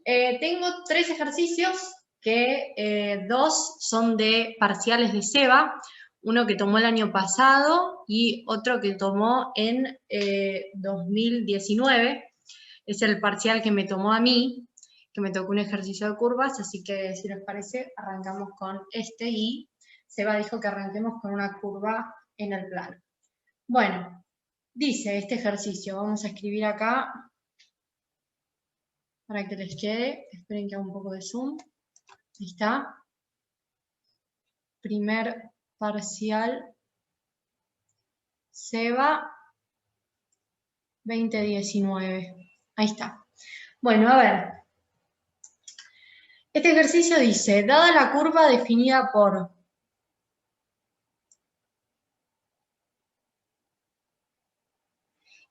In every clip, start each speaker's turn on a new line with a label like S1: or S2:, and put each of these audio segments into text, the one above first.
S1: Tengo 3 ejercicios que 2 son de parciales de SEBA, uno que tomó el año pasado y otro que tomó en 2019. Es el parcial que me tomó a mí, que me tocó un ejercicio de curvas, así que si les parece arrancamos con este y SEBA dijo que arranquemos con una curva en el plano. Bueno, dice este ejercicio, vamos a escribir acá para que les quede, esperen que haga un poco de zoom, ahí está, primer parcial SEBA 2019, ahí está. Bueno, a ver, este ejercicio dice, dada la curva definida por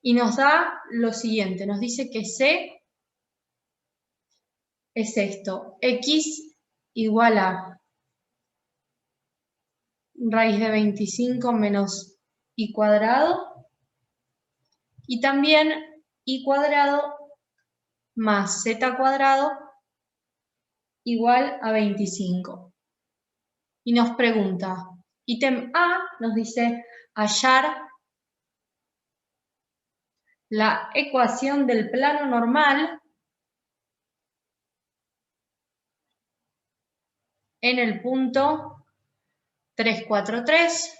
S1: y nos da lo siguiente, nos dice que C es esto, X igual a raíz de 25 menos Y cuadrado, y también Y cuadrado más Z cuadrado igual a 25. Y nos pregunta, ítem A nos dice hallar la ecuación del plano normal en el punto 343.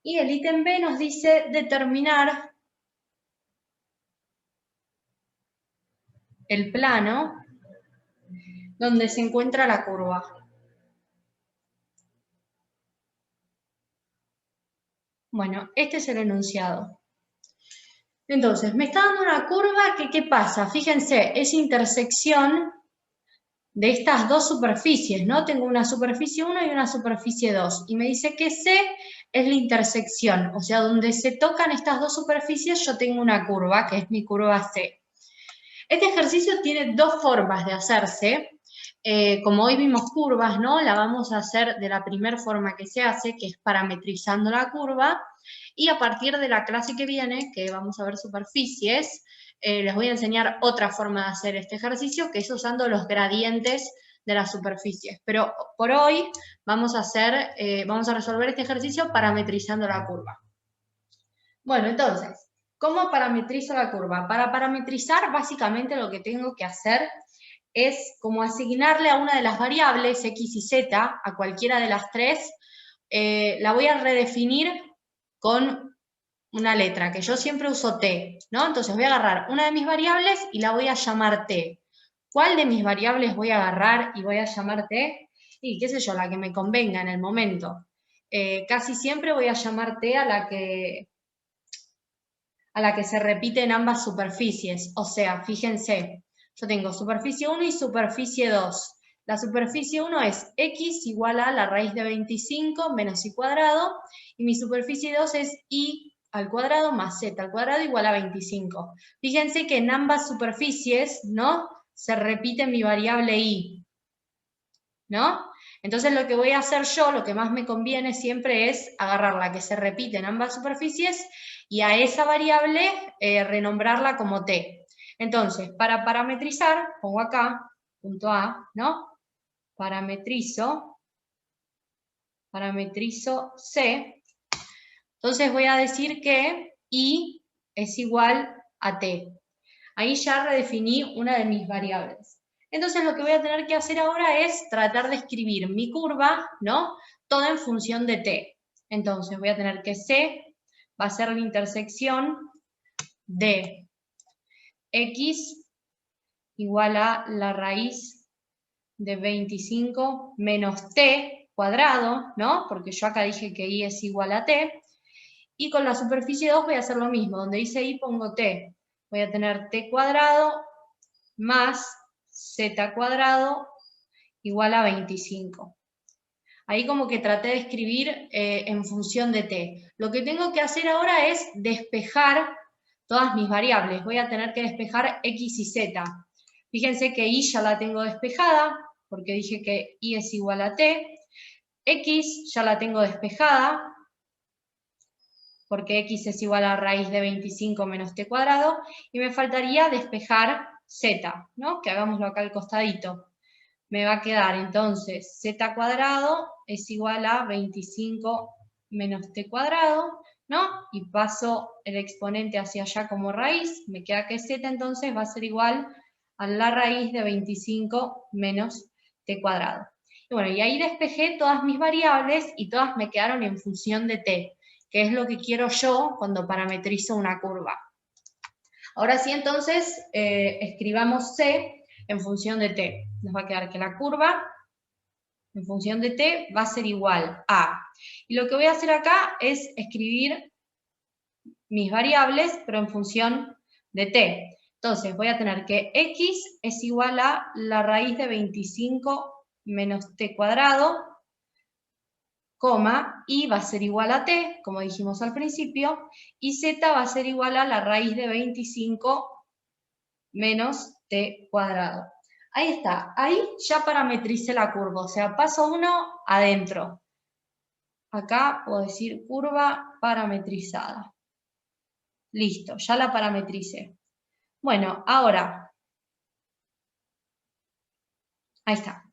S1: Y el ítem B nos dice determinar el plano donde se encuentra la curva. Bueno, este es el enunciado. Entonces, me está dando una curva que, ¿qué pasa? Fíjense, es intersección de estas dos superficies, ¿no? Tengo una superficie 1 y una superficie 2. Y me dice que C es la intersección, o sea, donde se tocan estas dos superficies yo tengo una curva, que es mi curva C. Este ejercicio tiene dos formas de hacerse. Como hoy vimos curvas, ¿no? La vamos a hacer de la primera forma que se hace, que es parametrizando la curva. Y a partir de la clase que viene, que vamos a ver superficies, les voy a enseñar otra forma de hacer este ejercicio, que es usando los gradientes de las superficies. Pero por hoy vamos a resolver este ejercicio parametrizando la curva. Bueno, entonces, ¿cómo parametrizo la curva? Para parametrizar, básicamente lo que tengo que hacer es como asignarle a una de las variables, x y z, a cualquiera de las tres, la voy a redefinir con una letra, que yo siempre uso t, ¿no? Entonces voy a agarrar una de mis variables y la voy a llamar t. ¿Cuál de mis variables voy a agarrar y voy a llamar t? Y qué sé yo, la que me convenga en el momento. Casi siempre voy a llamar t a la que se repite en ambas superficies. O sea, fíjense, yo tengo superficie 1 y superficie 2. La superficie 1 es x igual a la raíz de 25 menos y cuadrado, y mi superficie 2 es y al cuadrado más z al cuadrado igual a 25. Fíjense que en ambas superficies, ¿no?, se repite mi variable y, ¿no? Entonces lo que voy a hacer yo, lo que más me conviene siempre es agarrar la que se repite en ambas superficies y a esa variable renombrarla como t. Entonces, para parametrizar, pongo acá, punto A, ¿no? Parametrizo C. Entonces voy a decir que I es igual a t. Ahí ya redefiní una de mis variables. Entonces lo que voy a tener que hacer ahora es tratar de escribir mi curva, ¿no?, toda en función de t. Entonces voy a tener que C va a ser la intersección de x igual a la raíz de 25 menos t cuadrado, ¿no?, porque yo acá dije que y es igual a t. Y con la superficie 2 voy a hacer lo mismo, donde dice y pongo t. Voy a tener t cuadrado más z cuadrado igual a 25. Ahí como que traté de escribir en función de t. Lo que tengo que hacer ahora es despejar todas mis variables. Voy a tener que despejar x y z. Fíjense que y ya la tengo despejada, porque dije que y es igual a t. X ya la tengo despejada, porque x es igual a raíz de 25 menos t cuadrado, y me faltaría despejar z, ¿no? Que hagámoslo acá al costadito. Me va a quedar entonces z cuadrado es igual a 25 menos t cuadrado, ¿no? Y paso el exponente hacia allá como raíz, me queda que z entonces va a ser igual a la raíz de 25 menos t cuadrado. Y bueno, y ahí despejé todas mis variables y todas me quedaron en función de t, que es lo que quiero yo cuando parametrizo una curva. Ahora sí, entonces, escribamos c en función de t. Nos va a quedar que la curva en función de t va a ser igual a. Y lo que voy a hacer acá es escribir mis variables, pero en función de t. Entonces voy a tener que x es igual a la raíz de 25 menos t cuadrado, coma, y va a ser igual a t, como dijimos al principio, y z va a ser igual a la raíz de 25 menos t cuadrado. Ahí está, ahí ya parametricé la curva, o sea, paso 1 adentro. Acá puedo decir curva parametrizada. Listo, ya la parametricé. Bueno, ahora, ahí está.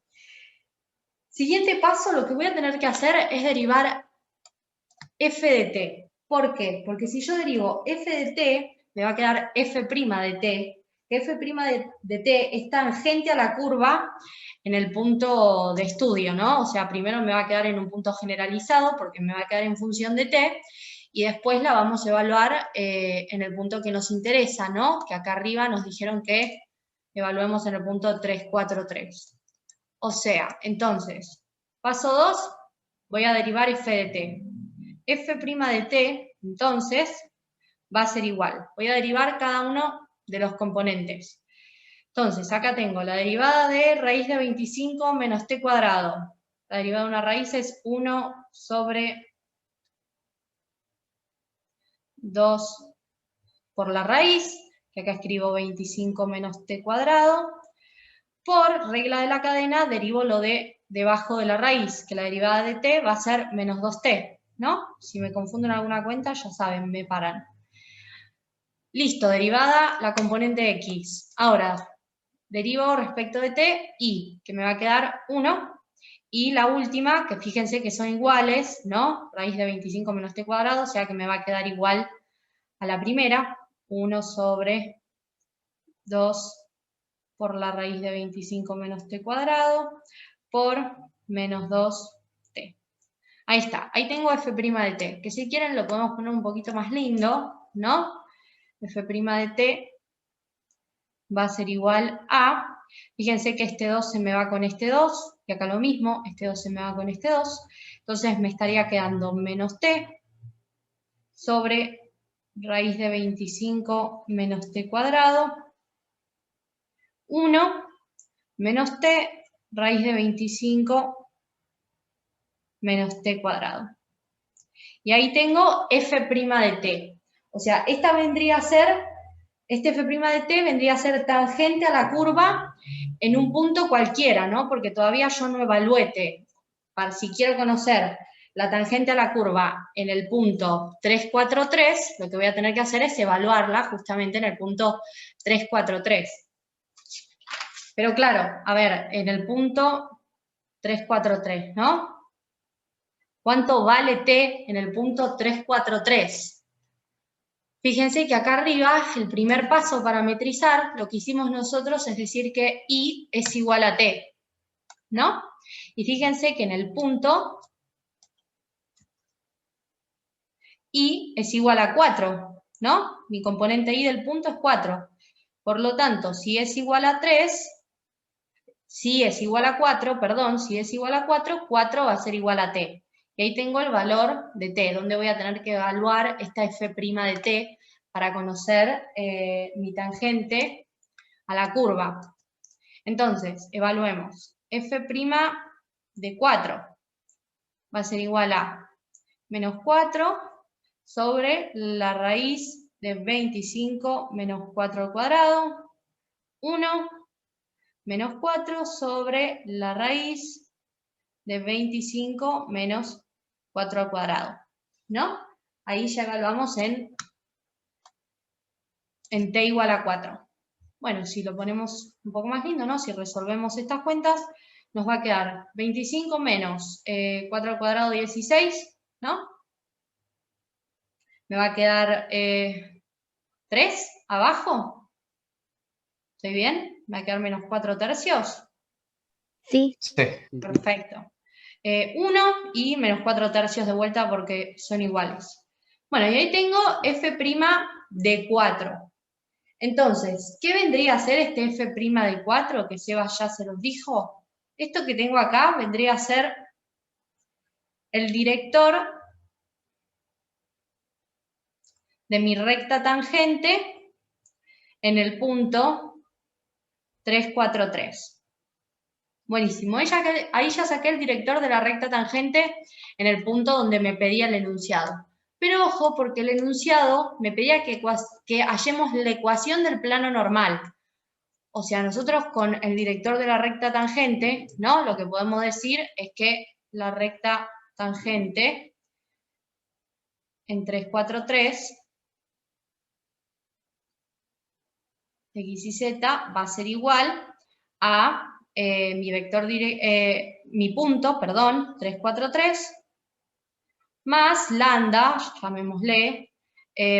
S1: Siguiente paso, lo que voy a tener que hacer es derivar f de t. ¿Por qué? Porque si yo derivo f de t, me va a quedar f' de t, que f' de t es tangente a la curva en el punto de estudio, ¿no? O sea, primero me va a quedar en un punto generalizado porque me va a quedar en función de t, y después la vamos a evaluar en el punto que nos interesa, ¿no? Que acá arriba nos dijeron que evaluemos en el punto 3, 4, 3. O sea, entonces, paso 2, voy a derivar f de t. f' de t, entonces, va a ser igual. Voy a derivar cada uno de los componentes. Entonces, acá tengo la derivada de raíz de 25 menos t cuadrado. La derivada de una raíz es 1 sobre 2 por la raíz, que acá escribo 25 menos t cuadrado. Por regla de la cadena, derivo lo de debajo de la raíz, que la derivada de t va a ser menos 2t, ¿no? Si me confundo en alguna cuenta, ya saben, me paran. Listo, derivada la componente x. Ahora, derivo respecto de t, y, que me va a quedar 1. Y la última, que fíjense que son iguales, ¿no? Raíz de 25 menos t cuadrado, o sea que me va a quedar igual a la primera, 1 sobre 2 por la raíz de 25 menos t cuadrado, por menos 2t. Ahí está, ahí tengo f' de t, que si quieren lo podemos poner un poquito más lindo, ¿no? f' de t va a ser igual a, fíjense que este 2 se me va con este 2, y acá lo mismo, este 2 se me va con este 2, entonces me estaría quedando menos t sobre raíz de 25 menos t cuadrado, 1 menos t raíz de 25 menos t cuadrado. Y ahí tengo f' de t. O sea, esta vendría a ser, este f' de t vendría a ser tangente a la curva en un punto cualquiera, ¿no? Porque todavía yo no evalué t. Si quiero conocer la tangente a la curva en el punto 3, 4, 3, lo que voy a tener que hacer es evaluarla justamente en el punto 3, 4, 3. Pero claro, a ver, en el punto 3, 4, 3, ¿no? ¿Cuánto vale t en el punto 3, 4, 3? Fíjense que acá arriba, el primer paso para metrizar, lo que hicimos nosotros es decir que i es igual a t, ¿no? Y fíjense que en el punto i es igual a 4, ¿no? Mi componente i del punto es 4. Por lo tanto, si es igual a 3, si es igual a 4, perdón, si es igual a 4, 4 va a ser igual a t. Y ahí tengo el valor de t, donde voy a tener que evaluar esta f' de t para conocer mi tangente a la curva. Entonces, evaluemos. F' de 4 va a ser igual a menos 4 sobre la raíz de 25 menos 4 al cuadrado, 1 menos 4 sobre la raíz de 25 menos 4 al cuadrado, ¿no? ahí ya evaluamos en t igual a 4. Bueno, si lo ponemos un poco más lindo, ¿no? Si resolvemos estas cuentas, nos va a quedar 25 menos 4 al cuadrado, 16, ¿no? Me va a quedar 3 abajo. ¿Estoy bien? Me va a quedar menos 4 tercios.
S2: Sí.
S3: Sí.
S1: Perfecto. 1 y menos 4 tercios de vuelta porque son iguales. Bueno, y ahí tengo f' de 4. Entonces, ¿qué vendría a ser este f' de 4 que Seba ya se los dijo? Esto que tengo acá vendría a ser el director de mi recta tangente en el punto 3, 4, 3. Buenísimo. Ahí ya saqué el director de la recta tangente en el punto donde me pedía el enunciado. Pero ojo, porque el enunciado me pedía que hallemos la ecuación del plano normal. O sea, nosotros con el director de la recta tangente, ¿no? Lo que podemos decir es que la recta tangente en 3, 4, 3, x y z, va a ser igual a mi punto, 3, 4, 3, más lambda, llamémosle,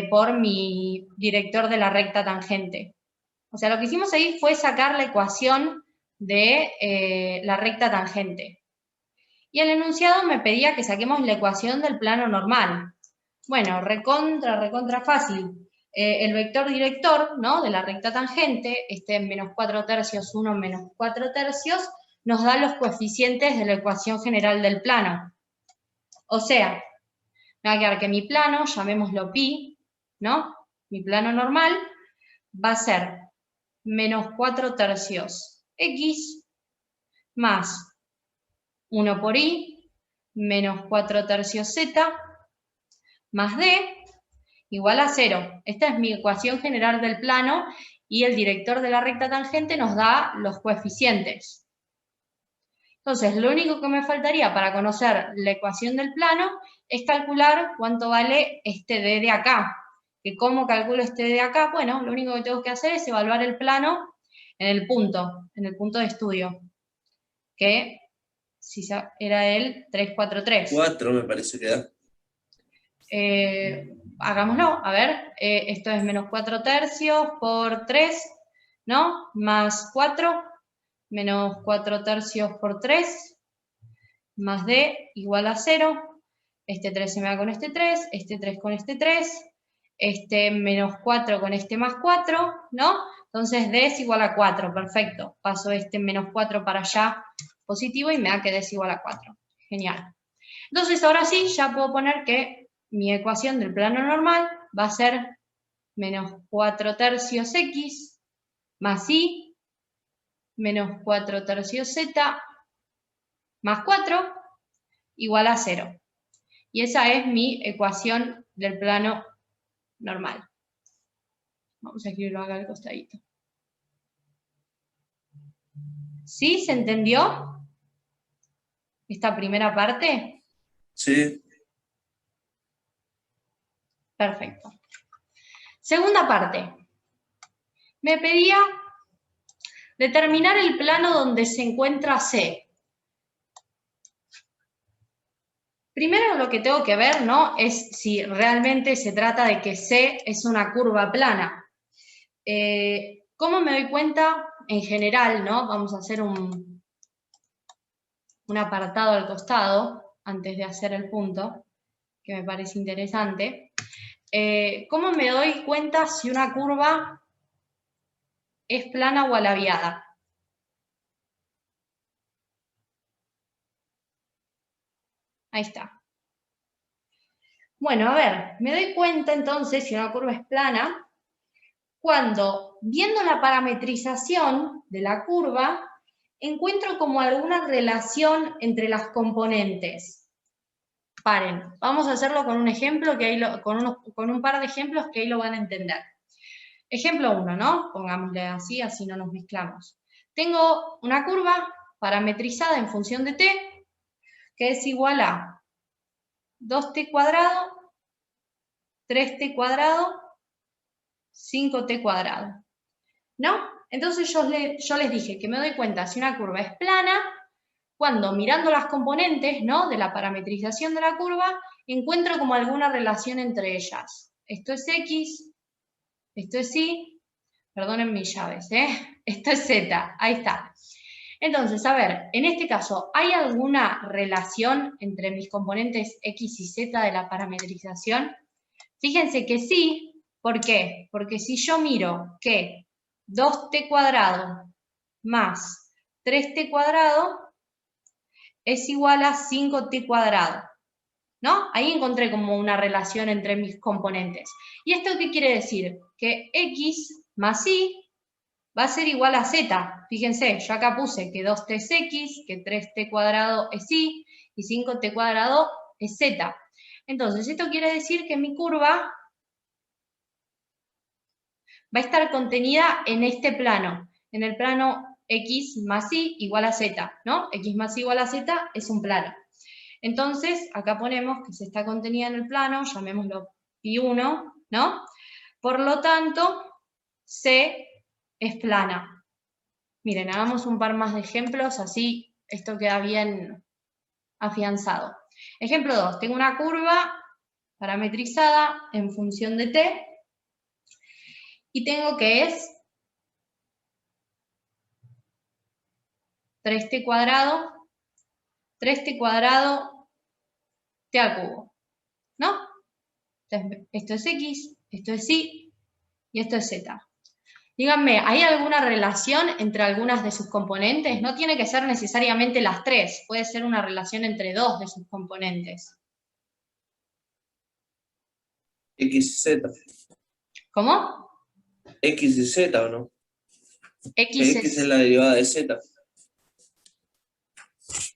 S1: por mi director de la recta tangente. O sea, lo que hicimos ahí fue sacar la ecuación de la recta tangente. Y el enunciado me pedía que saquemos la ecuación del plano normal. Bueno, recontra fácil. El vector director, ¿no?, de la recta tangente, menos 4 tercios, 1 menos 4 tercios, nos da los coeficientes de la ecuación general del plano. O sea, me va a quedar que mi plano, llamémoslo pi, ¿no? Mi plano normal va a ser menos 4 tercios x más 1 por y menos 4 tercios z más d igual a 0. Esta es mi ecuación general del plano y el director de la recta tangente nos da los coeficientes. Entonces, lo único que me faltaría para conocer la ecuación del plano es calcular cuánto vale este d de acá. ¿Que cómo calculo este d de acá? Bueno, lo único que tengo que hacer es evaluar el plano en el punto de estudio, que si era el 3, 4, 3.
S4: 4 me parece que da.
S1: Hagámoslo, a ver, esto es menos 4 tercios por 3, ¿no? Más 4, menos 4 tercios por 3, más d igual a 0, este 3 se me va con este 3 con este 3, este menos 4 con este más 4, ¿no? Entonces d es igual a 4, perfecto. Paso este menos 4 para allá positivo y me da que d es igual a 4. Genial. Entonces ahora sí, ya puedo poner que mi ecuación del plano normal va a ser menos 4 tercios x más y menos 4 tercios z más 4 igual a 0. Y esa es mi ecuación del plano normal. Vamos a escribirlo acá al costadito. ¿Sí? ¿Se entendió esta primera parte?
S4: Sí.
S1: Perfecto. Segunda parte. Me pedía determinar el plano donde se encuentra C. Primero lo que tengo que ver, ¿no?, es si realmente se trata de que C es una curva plana. ¿Cómo me doy cuenta? En general, ¿no? Vamos a hacer un apartado al costado antes de hacer el punto, que me parece interesante. ¿Cómo me doy cuenta si una curva es plana o alabiada? Ahí está. Bueno, a ver, me doy cuenta entonces si una curva es plana cuando, viendo la parametrización de la curva, encuentro como alguna relación entre las componentes. Paren, vamos a hacerlo con un ejemplo, que ahí con un par de ejemplos que ahí lo van a entender. Ejemplo 1, ¿no? Pongámosle así no nos mezclamos. Tengo una curva parametrizada en función de t, que es igual a 2t cuadrado 3t cuadrado, 5t cuadrado, ¿no? Entonces yo les dije que me doy cuenta si una curva es plana cuando mirando las componentes, ¿no?, de la parametrización de la curva, encuentro como alguna relación entre ellas. Esto es X, esto es Y, perdonen mis llaves, esto es Z, ahí está. Entonces, a ver, en este caso, ¿hay alguna relación entre mis componentes X y Z de la parametrización? Fíjense que sí. ¿Por qué? Porque si yo miro que 2t cuadrado más 3t cuadrado es igual a 5t cuadrado, ¿no? Ahí encontré como una relación entre mis componentes. ¿Y esto qué quiere decir? Que X más Y va a ser igual a Z. Fíjense, yo acá puse que 2t es X, que 3t cuadrado es Y, y 5t cuadrado es Z. Entonces, esto quiere decir que mi curva va a estar contenida en este plano, en el plano X más Y igual a Z, ¿no? X más Y igual a Z es un plano. Entonces, acá ponemos que se está contenida en el plano, llamémoslo Pi1, ¿no? Por lo tanto, C es plana. Miren, hagamos un par más de ejemplos, así esto queda bien afianzado. Ejemplo 2, tengo una curva parametrizada en función de t, y tengo que es 3t cuadrado t al cubo, ¿no? Entonces, esto es X, esto es Y, y esto es Z. Díganme, ¿hay alguna relación entre algunas de sus componentes? No tiene que ser necesariamente las tres, puede ser una relación entre dos de sus componentes.
S4: X y Z.
S1: ¿Cómo?
S4: X y Z, ¿o no? Que
S1: X
S4: X es la derivada de Z.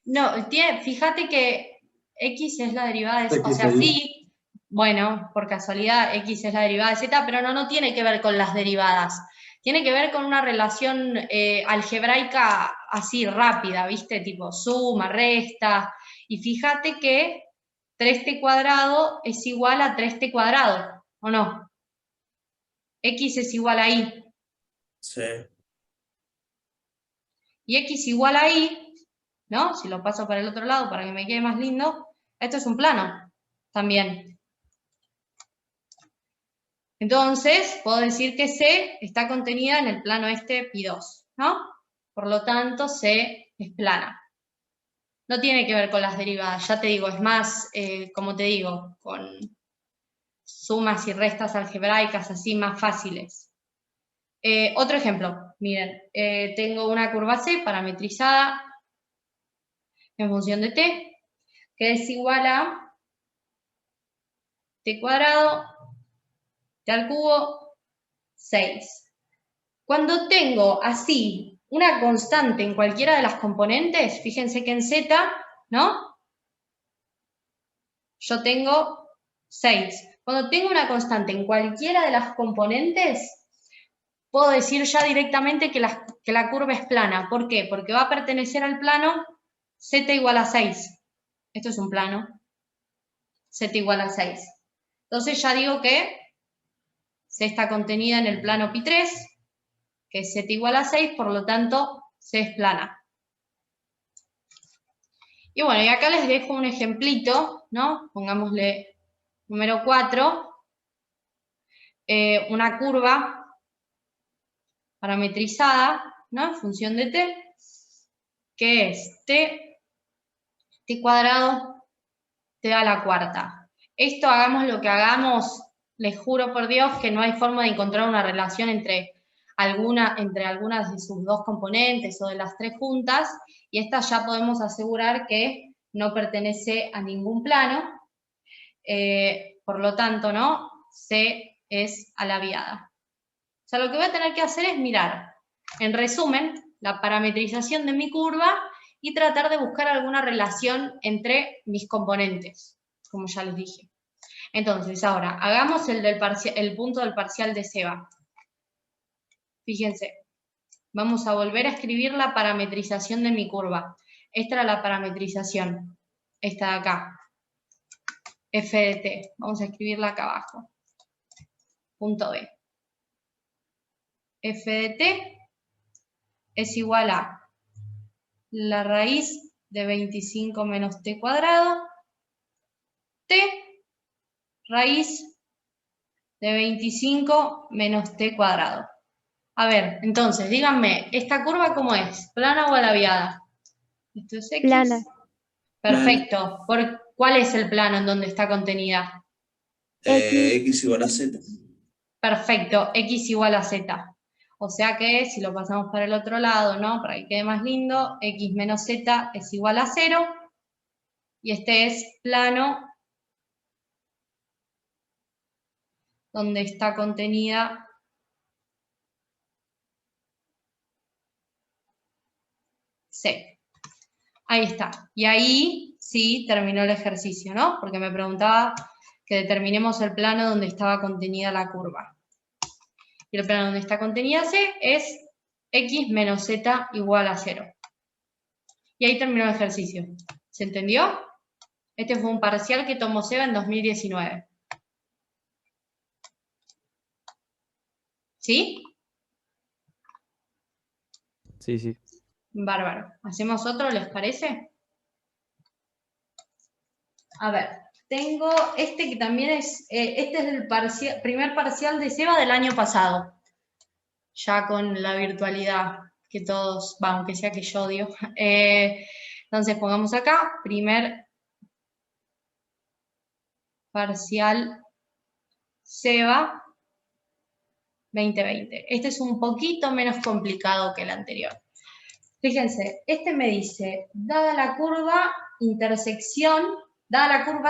S1: No, fíjate que X es la derivada de Z, o
S2: X
S1: sea,
S2: de Y.
S1: sí, bueno, por casualidad X es la derivada de Z, pero no tiene que ver con las derivadas. Tiene que ver con una relación algebraica así rápida, ¿viste? Tipo suma, resta. Y fíjate que 3t cuadrado es igual a 3t cuadrado, ¿o no? X es igual a Y.
S4: Sí.
S1: Y X igual a Y, ¿no? Si lo paso para el otro lado para que me quede más lindo, esto es un plano también. Entonces, puedo decir que C está contenida en el plano este Pi2, ¿no? Por lo tanto, C es plana. No tiene que ver con las derivadas, ya te digo, es más, como te digo, con sumas y restas algebraicas así más fáciles. Otro ejemplo, miren, tengo una curva C parametrizada en función de t, que es igual a t cuadrado, t al cubo, 6. Cuando tengo así una constante en cualquiera de las componentes, fíjense que en Z, ¿no? Yo tengo 6. Cuando tengo una constante en cualquiera de las componentes, puedo decir ya directamente que la curva es plana. ¿Por qué? Porque va a pertenecer al plano Z igual a 6. Esto es un plano. Z igual a 6. Entonces ya digo que C está contenida en el plano Pi3, que es Z igual a 6, por lo tanto, C es plana. Y bueno, y acá les dejo un ejemplito, ¿no? Pongámosle número 4, una curva parametrizada, ¿no? En función de t, que es t cuadrado, t a la cuarta. Esto hagamos lo que hagamos, les juro por Dios que no hay forma de encontrar una relación entre algunas de sus dos componentes o de las tres juntas, y esta ya podemos asegurar que no pertenece a ningún plano, por lo tanto, ¿no? C es alabiada. O sea, lo que voy a tener que hacer es mirar, en resumen, la parametrización de mi curva y tratar de buscar alguna relación entre mis componentes, como ya les dije. Entonces, ahora, hagamos el punto del parcial de Seba. Fíjense, vamos a volver a escribir la parametrización de mi curva. Esta era la parametrización, esta de acá, f de t. Vamos a escribirla acá abajo. punto B. F de t es igual a la raíz de 25 menos t cuadrado, t raíz de 25 menos t cuadrado. A ver, entonces, díganme, ¿esta curva cómo es? ¿Plana o alaviada? Esto es X.
S2: Plana.
S1: Perfecto. ¿Cuál es el plano en donde está contenida?
S4: X igual a Z.
S1: Perfecto, X igual a Z. O sea que si lo pasamos para el otro lado, ¿no? Para que quede más lindo, X menos Z es igual a 0. Y este es plano donde está contenida C. Ahí está. Y ahí sí terminó el ejercicio, ¿no? Porque me preguntaba que determinemos el plano donde estaba contenida la curva. Y el plano donde está contenida C es X menos Z igual a 0. Y ahí terminó el ejercicio. ¿Se entendió? Este fue un parcial que tomó Seba en 2019. ¿Sí?
S3: Sí, sí.
S1: Bárbaro. ¿Hacemos otro, les parece? A ver, tengo este que también es, este es el primer parcial de Seba del año pasado. Ya con la virtualidad que todos, aunque sea que yo odio. Entonces pongamos acá, primer parcial Seba 2020. Este es un poquito menos complicado que el anterior. Fíjense, este me dice, dada la curva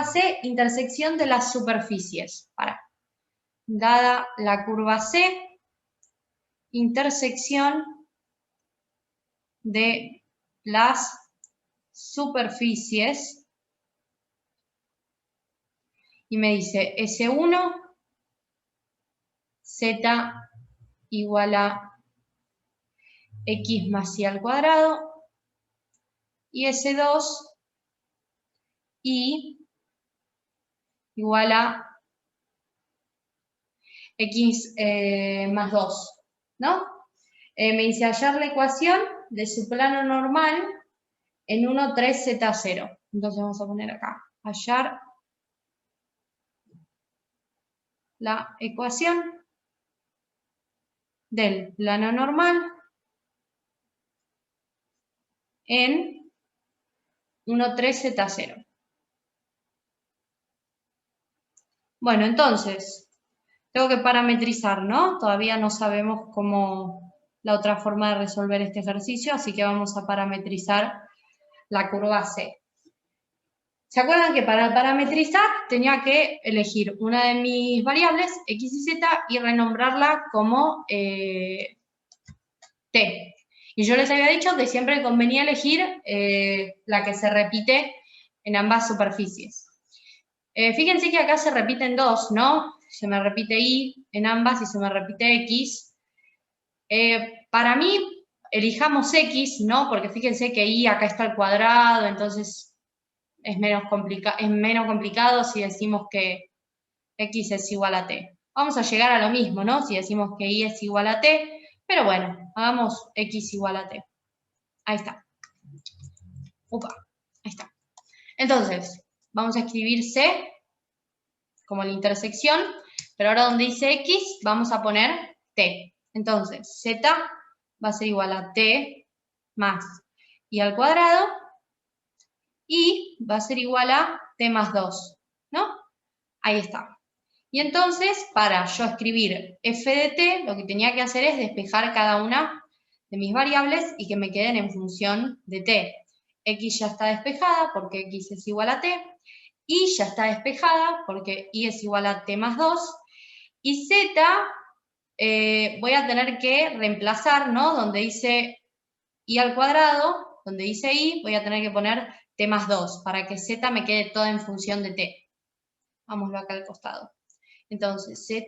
S1: C, intersección de las superficies. Dada la curva C, intersección de las superficies. Y me dice S1, Z igual a X más Y al cuadrado. Y S2, Y igual a X más 2, ¿no? Me dice hallar la ecuación de su plano normal en 1, 3, Z, 0. Entonces vamos a poner acá, hallar la ecuación del plano normal en 1, 3, Z, 0. Bueno, entonces, tengo que parametrizar, ¿no? Todavía no sabemos cómo la otra forma de resolver este ejercicio, así que vamos a parametrizar la curva C. ¿Se acuerdan que para parametrizar tenía que elegir una de mis variables, X y Z, y renombrarla como T? Y yo les había dicho que siempre convenía elegir la que se repite en ambas superficies. Fíjense que acá se repiten dos, ¿no? Se me repite Y en ambas y se me repite X. Para mí, elijamos X, ¿no? Porque fíjense que Y acá está al cuadrado, entonces es menos complicado si decimos que X es igual a T. Vamos a llegar a lo mismo, ¿no? Si decimos que Y es igual a T, pero bueno, hagamos X igual a T. Ahí está. Upa, ahí está. Entonces, vamos a escribir C como la intersección, pero ahora donde dice X vamos a poner T. Entonces, Z va a ser igual a T más Y al cuadrado, y va a ser igual a T más 2, ¿no? Ahí está. Y entonces, para yo escribir f de t, lo que tenía que hacer es despejar cada una de mis variables y que me queden en función de t. X ya está despejada porque X es igual a t. Y ya está despejada porque Y es igual a t más 2. Y Z voy a tener que reemplazar, ¿no? Donde dice Y al cuadrado, donde dice Y, voy a tener que poner t más 2 para que Z me quede toda en función de t. Vámonos acá al costado. Entonces, Z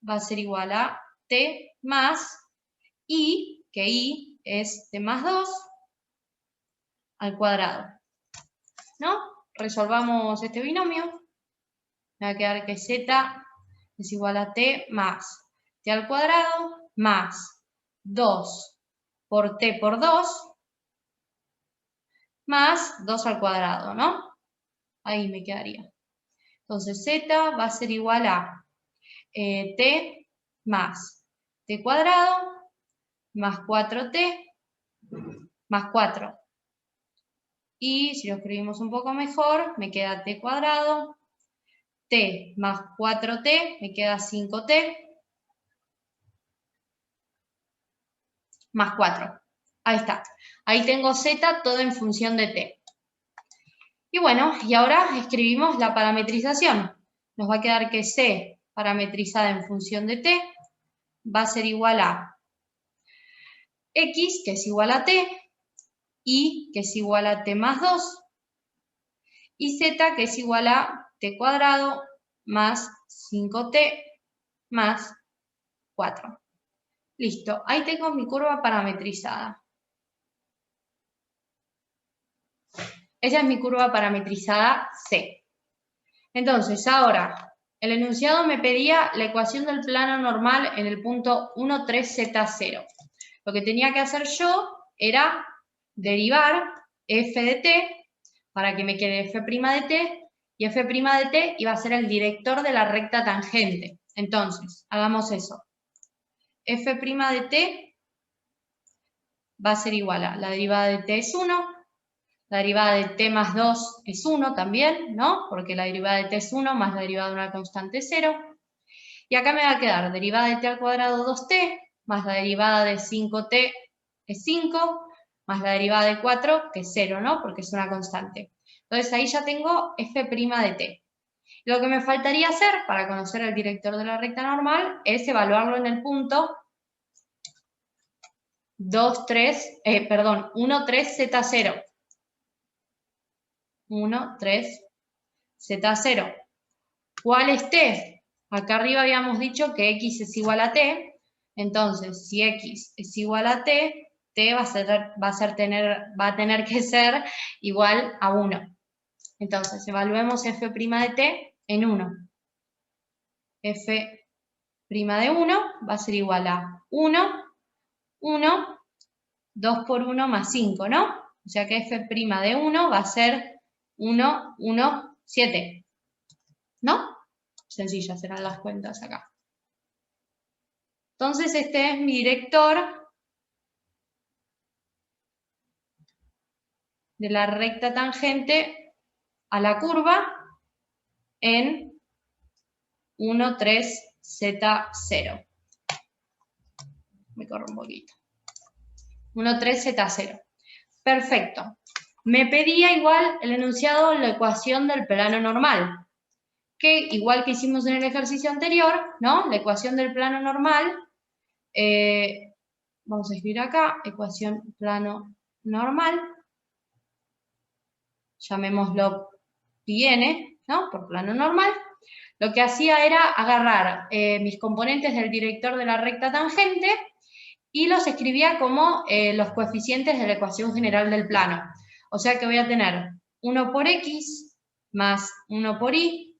S1: va a ser igual a T más I, que I es T más 2 al cuadrado. ¿No? Resolvamos este binomio. Me va a quedar que Z es igual a t más t al cuadrado más 2 por t por 2 más 2 al cuadrado, ¿no? Ahí me quedaría. Entonces z va a ser igual a t más t cuadrado más 4t más 4. Y si lo escribimos un poco mejor, me queda t cuadrado, t más 4t, me queda 5t, más 4. Ahí está. Ahí tengo z todo en función de t. Y bueno, y ahora escribimos la parametrización. Nos va a quedar que c parametrizada en función de t va a ser igual a x, que es igual a t, y, que es igual a t más 2, y z, que es igual a t cuadrado más 5t más 4. Listo, ahí tengo mi curva parametrizada. Esa es mi curva parametrizada C. Entonces, ahora, el enunciado me pedía la ecuación del plano normal en el punto 1, 3, Z0. Lo que tenía que hacer yo era derivar f de t para que me quede f' de t, y f' de t iba a ser el director de la recta tangente. Entonces, hagamos eso. F' de t va a ser igual a la derivada de t es 1, la derivada de t más 2 es 1 también, ¿no? Porque la derivada de t es 1 más la derivada de una constante es 0. Y acá me va a quedar derivada de t al cuadrado 2t más la derivada de 5t es 5 más la derivada de 4 que es 0, ¿no? Porque es una constante. Entonces ahí ya tengo f' de t. Lo que me faltaría hacer para conocer el director de la recta normal es evaluarlo en el punto 1, 3, Z0. 1, 3, Z0. ¿Cuál es t? Acá arriba habíamos dicho que x es igual a t. Entonces, si x es igual a t, t va a tener que ser igual a 1. Entonces, evaluemos f' de t en 1. F' de 1 va a ser igual a 1, 1, 2 por 1 más 5, ¿no? O sea que f' de 1 va a ser 1, 1, 7. ¿No? Sencillas serán las cuentas acá. Entonces este es mi director de la recta tangente a la curva en 1, 3, Z0. Me corro un poquito. 1, 3, Z0. Perfecto. Me pedía igual el enunciado la ecuación del plano normal, que igual que hicimos en el ejercicio anterior, ¿no? La ecuación del plano normal, vamos a escribir acá, ecuación plano normal, llamémoslo pi(n), ¿no? Por plano normal. Lo que hacía era agarrar mis componentes del director de la recta tangente y los escribía como los coeficientes de la ecuación general del plano. O sea que voy a tener 1 por x más 1 por y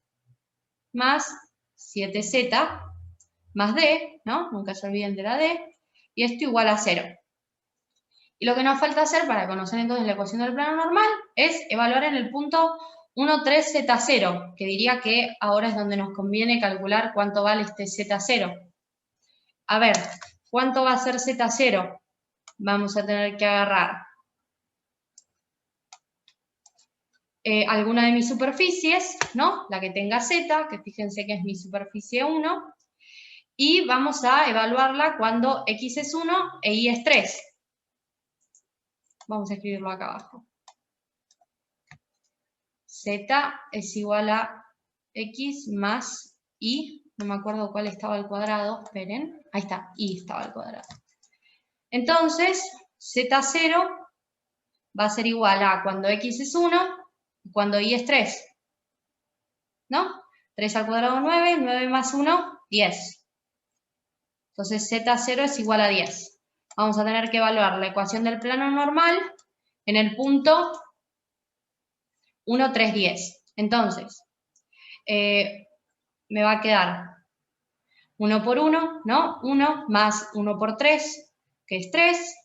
S1: más 7z más d, ¿no? Nunca se olviden de la d, y esto igual a 0. Y lo que nos falta hacer para conocer entonces la ecuación del plano normal es evaluar en el punto 1, 3, Z0, que diría que ahora es donde nos conviene calcular cuánto vale este Z0. A ver, ¿cuánto va a ser Z0? Vamos a tener que agarrar alguna de mis superficies, ¿no? La que tenga Z, que fíjense que es mi superficie 1, y vamos a evaluarla cuando X es 1 e Y es 3. Vamos a escribirlo acá abajo. Z es igual a X más Y, no me acuerdo cuál estaba al cuadrado, esperen, ahí está, Y estaba al cuadrado. Entonces, Z0 va a ser igual a cuando X es 1 y cuando Y es 3, ¿no? 3 al cuadrado 9, 9 más 1, 10. Entonces Z0 es igual a 10. Vamos a tener que evaluar la ecuación del plano normal en el punto 1, 3, 10. Entonces, me va a quedar 1 por 1, ¿no? 1 más 1 por 3, que es 3,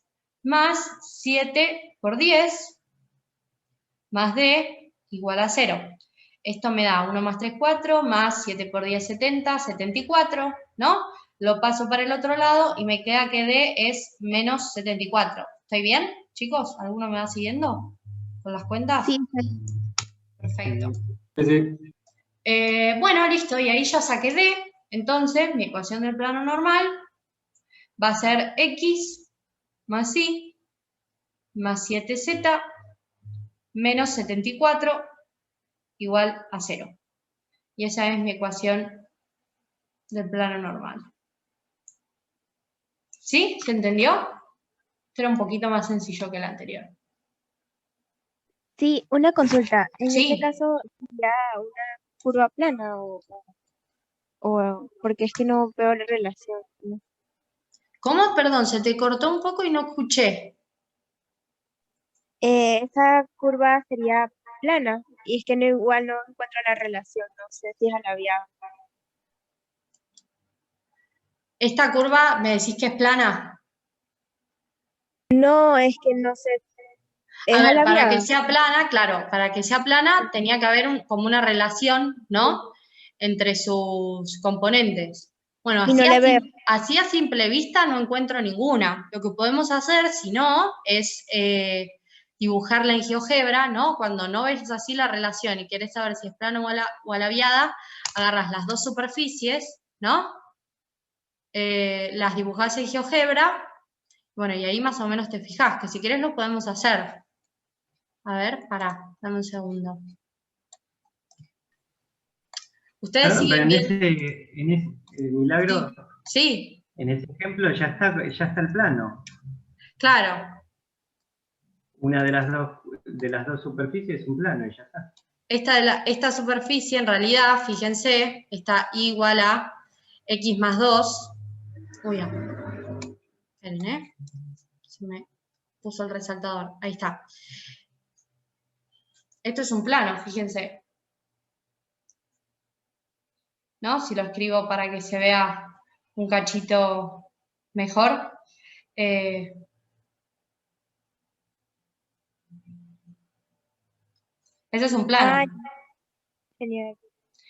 S1: más 7 por 10, más D, igual a 0. Esto me da 1 más 3, 4, más 7 por 10, 70, 74, ¿no? Lo paso para el otro lado y me queda que D es menos 74. ¿Estoy bien, chicos? ¿Alguno me va siguiendo con las cuentas?
S2: Sí.
S1: Perfecto.
S3: Sí.
S1: Bueno, listo, y ahí ya saqué D. Entonces, mi ecuación del plano normal va a ser X más Y más 7Z menos 74 igual a 0. Y esa es mi ecuación del plano normal. ¿Sí? ¿Se entendió? Esto era un poquito más sencillo que el anterior.
S2: Sí, una consulta. En
S1: Sí.
S2: este caso, ¿sería una curva plana o porque es que no veo la relación, ¿no?
S1: ¿Cómo? Perdón, se te cortó un poco y no escuché.
S2: Esa curva sería plana y es que no, igual no encuentro la relación, no sé si es alargada.
S1: ¿Esta curva me decís que es plana?
S2: No, es que no sé.
S1: A
S2: Es
S1: ver, para que
S2: alargada.
S1: sea plana, claro, para que sea plana tenía que haber como una relación, ¿no? Entre sus componentes. Bueno,
S2: Y no le veo.
S1: así a simple vista no encuentro ninguna. Lo que podemos hacer, si no, es dibujarla en GeoGebra, ¿no? Cuando no ves así la relación y quieres saber si es plana o alaviada, agarras las dos superficies, ¿no? Las dibujás en GeoGebra, bueno, y ahí más o menos te fijás, que si quieres lo podemos hacer. A ver, pará, dame un segundo. Ustedes
S3: Claro,
S1: siguen
S3: pero
S1: viendo.
S3: en ese milagro,
S1: Sí,
S3: en ese ejemplo ya está el plano.
S1: claro.
S3: Una de las dos superficies es un plano y ya está.
S1: Esta superficie, en realidad, fíjense, está igual a x más 2. Uy, esperen, se me puso el resaltador. Ahí está. Esto es un plano, fíjense. ¿No? Si lo escribo para que se vea un cachito mejor. Eso es un plano.
S2: Ah, genial.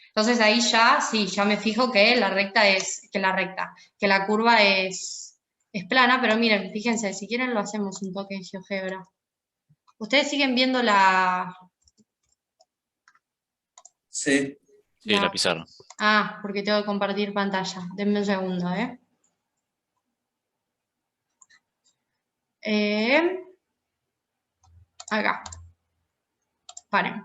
S1: Entonces ahí ya, sí, ya me fijo que que la curva es plana, pero miren, fíjense, si quieren lo hacemos un toque en GeoGebra. ¿Ustedes siguen viendo
S4: Sí.
S5: Sí, la pizarra.
S1: Ah, porque tengo que compartir pantalla. Denme un segundo, Acá. Paren.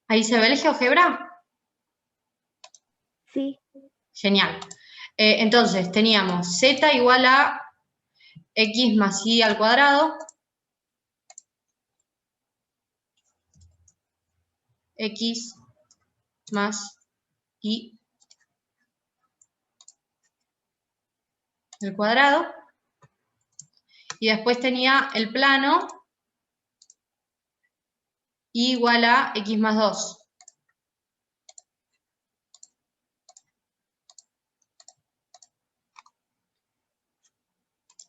S1: ¿Ahí se ve el GeoGebra?
S2: Sí.
S1: Genial. Entonces, teníamos z igual a x más y al cuadrado. X más y al cuadrado. Y después tenía el plano igual a x más 2.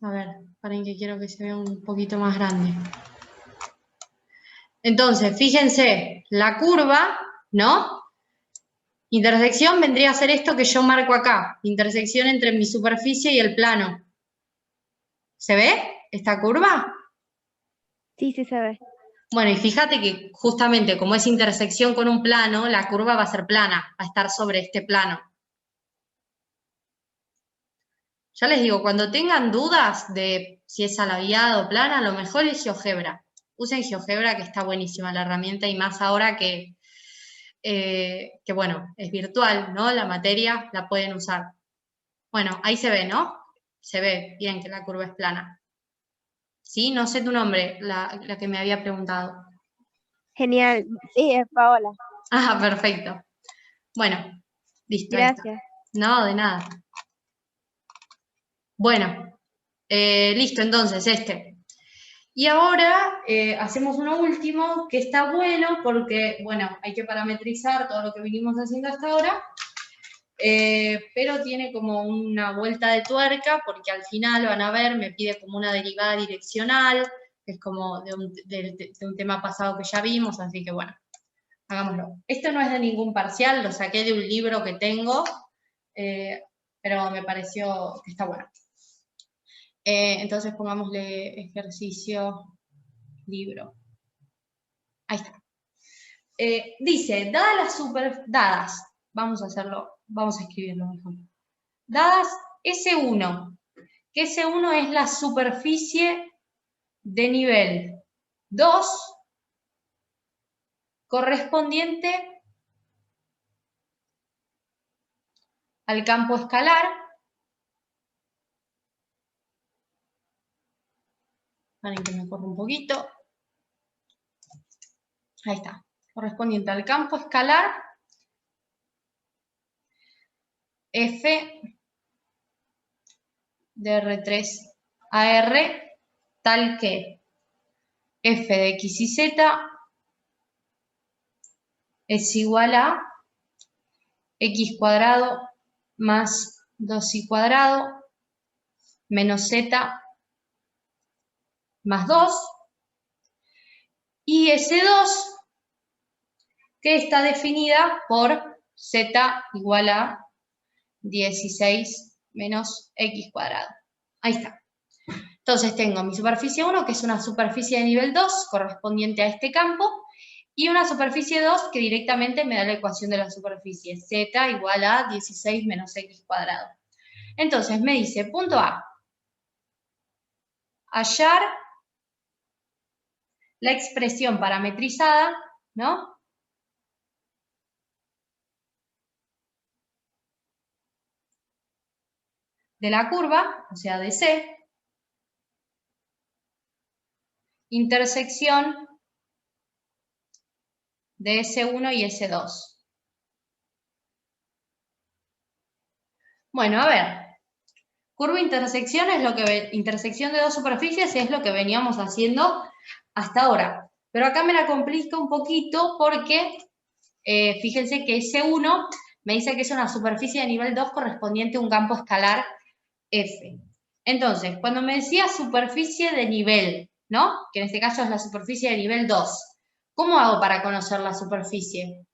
S1: A ver, paren que quiero que se vea un poquito más grande. Entonces, fíjense, la curva, ¿no? Intersección vendría a ser esto que yo marco acá. Intersección entre mi superficie y el plano. ¿Se ve esta curva?
S2: Sí, sí se ve.
S1: Bueno, y fíjate que justamente como es intersección con un plano, la curva va a ser plana, va a estar sobre este plano. Ya les digo, cuando tengan dudas de si es alaviada o plana, lo mejor es GeoGebra. Usen GeoGebra, que está buenísima la herramienta, y más ahora que bueno, es virtual, ¿no? La materia la pueden usar. Bueno, ahí se ve, ¿no? Se ve bien que la curva es plana. ¿Sí? No sé tu nombre, la que me había preguntado.
S2: Genial. Sí, es Paola.
S1: Ah, perfecto. Bueno, listo, ahí está.
S2: Gracias.
S1: No, de nada. Bueno, listo, entonces, Y ahora hacemos uno último que está bueno porque, bueno, hay que parametrizar todo lo que venimos haciendo hasta ahora, pero tiene como una vuelta de tuerca porque al final van a ver, me pide como una derivada direccional, que es como de un tema pasado que ya vimos, así que bueno, hagámoslo. Esto no es de ningún parcial, lo saqué de un libro que tengo, pero me pareció que está bueno. Entonces pongámosle ejercicio, libro. Ahí está. Dice, dadas, vamos a escribirlo mejor. Dadas S1, que S1 es la superficie de nivel 2 correspondiente al campo escalar Esperen que me corra un poquito. Ahí está. Correspondiente al campo escalar F de R3 a R, tal que F de X y Z es igual a X cuadrado más 2Y cuadrado menos Z más 2, y S2 que está definida por Z igual a 16 menos X cuadrado. Ahí está. Entonces tengo mi superficie 1, que es una superficie de nivel 2, correspondiente a este campo, y una superficie 2 que directamente me da la ecuación de la superficie, Z igual a 16 menos X cuadrado. Entonces me dice, punto A, hallar la expresión parametrizada, ¿no? De la curva, o sea, de C, intersección de S1 y S2. Bueno, a ver, curva intersección es lo que intersección de dos superficies es lo que veníamos haciendo hasta ahora. Pero acá me la complica un poquito porque fíjense que S1 me dice que es una superficie de nivel 2 correspondiente a un campo escalar F. Entonces, cuando me decía superficie de nivel, ¿no? Que en este caso es la superficie de nivel 2. ¿Cómo hago para conocer la superficie?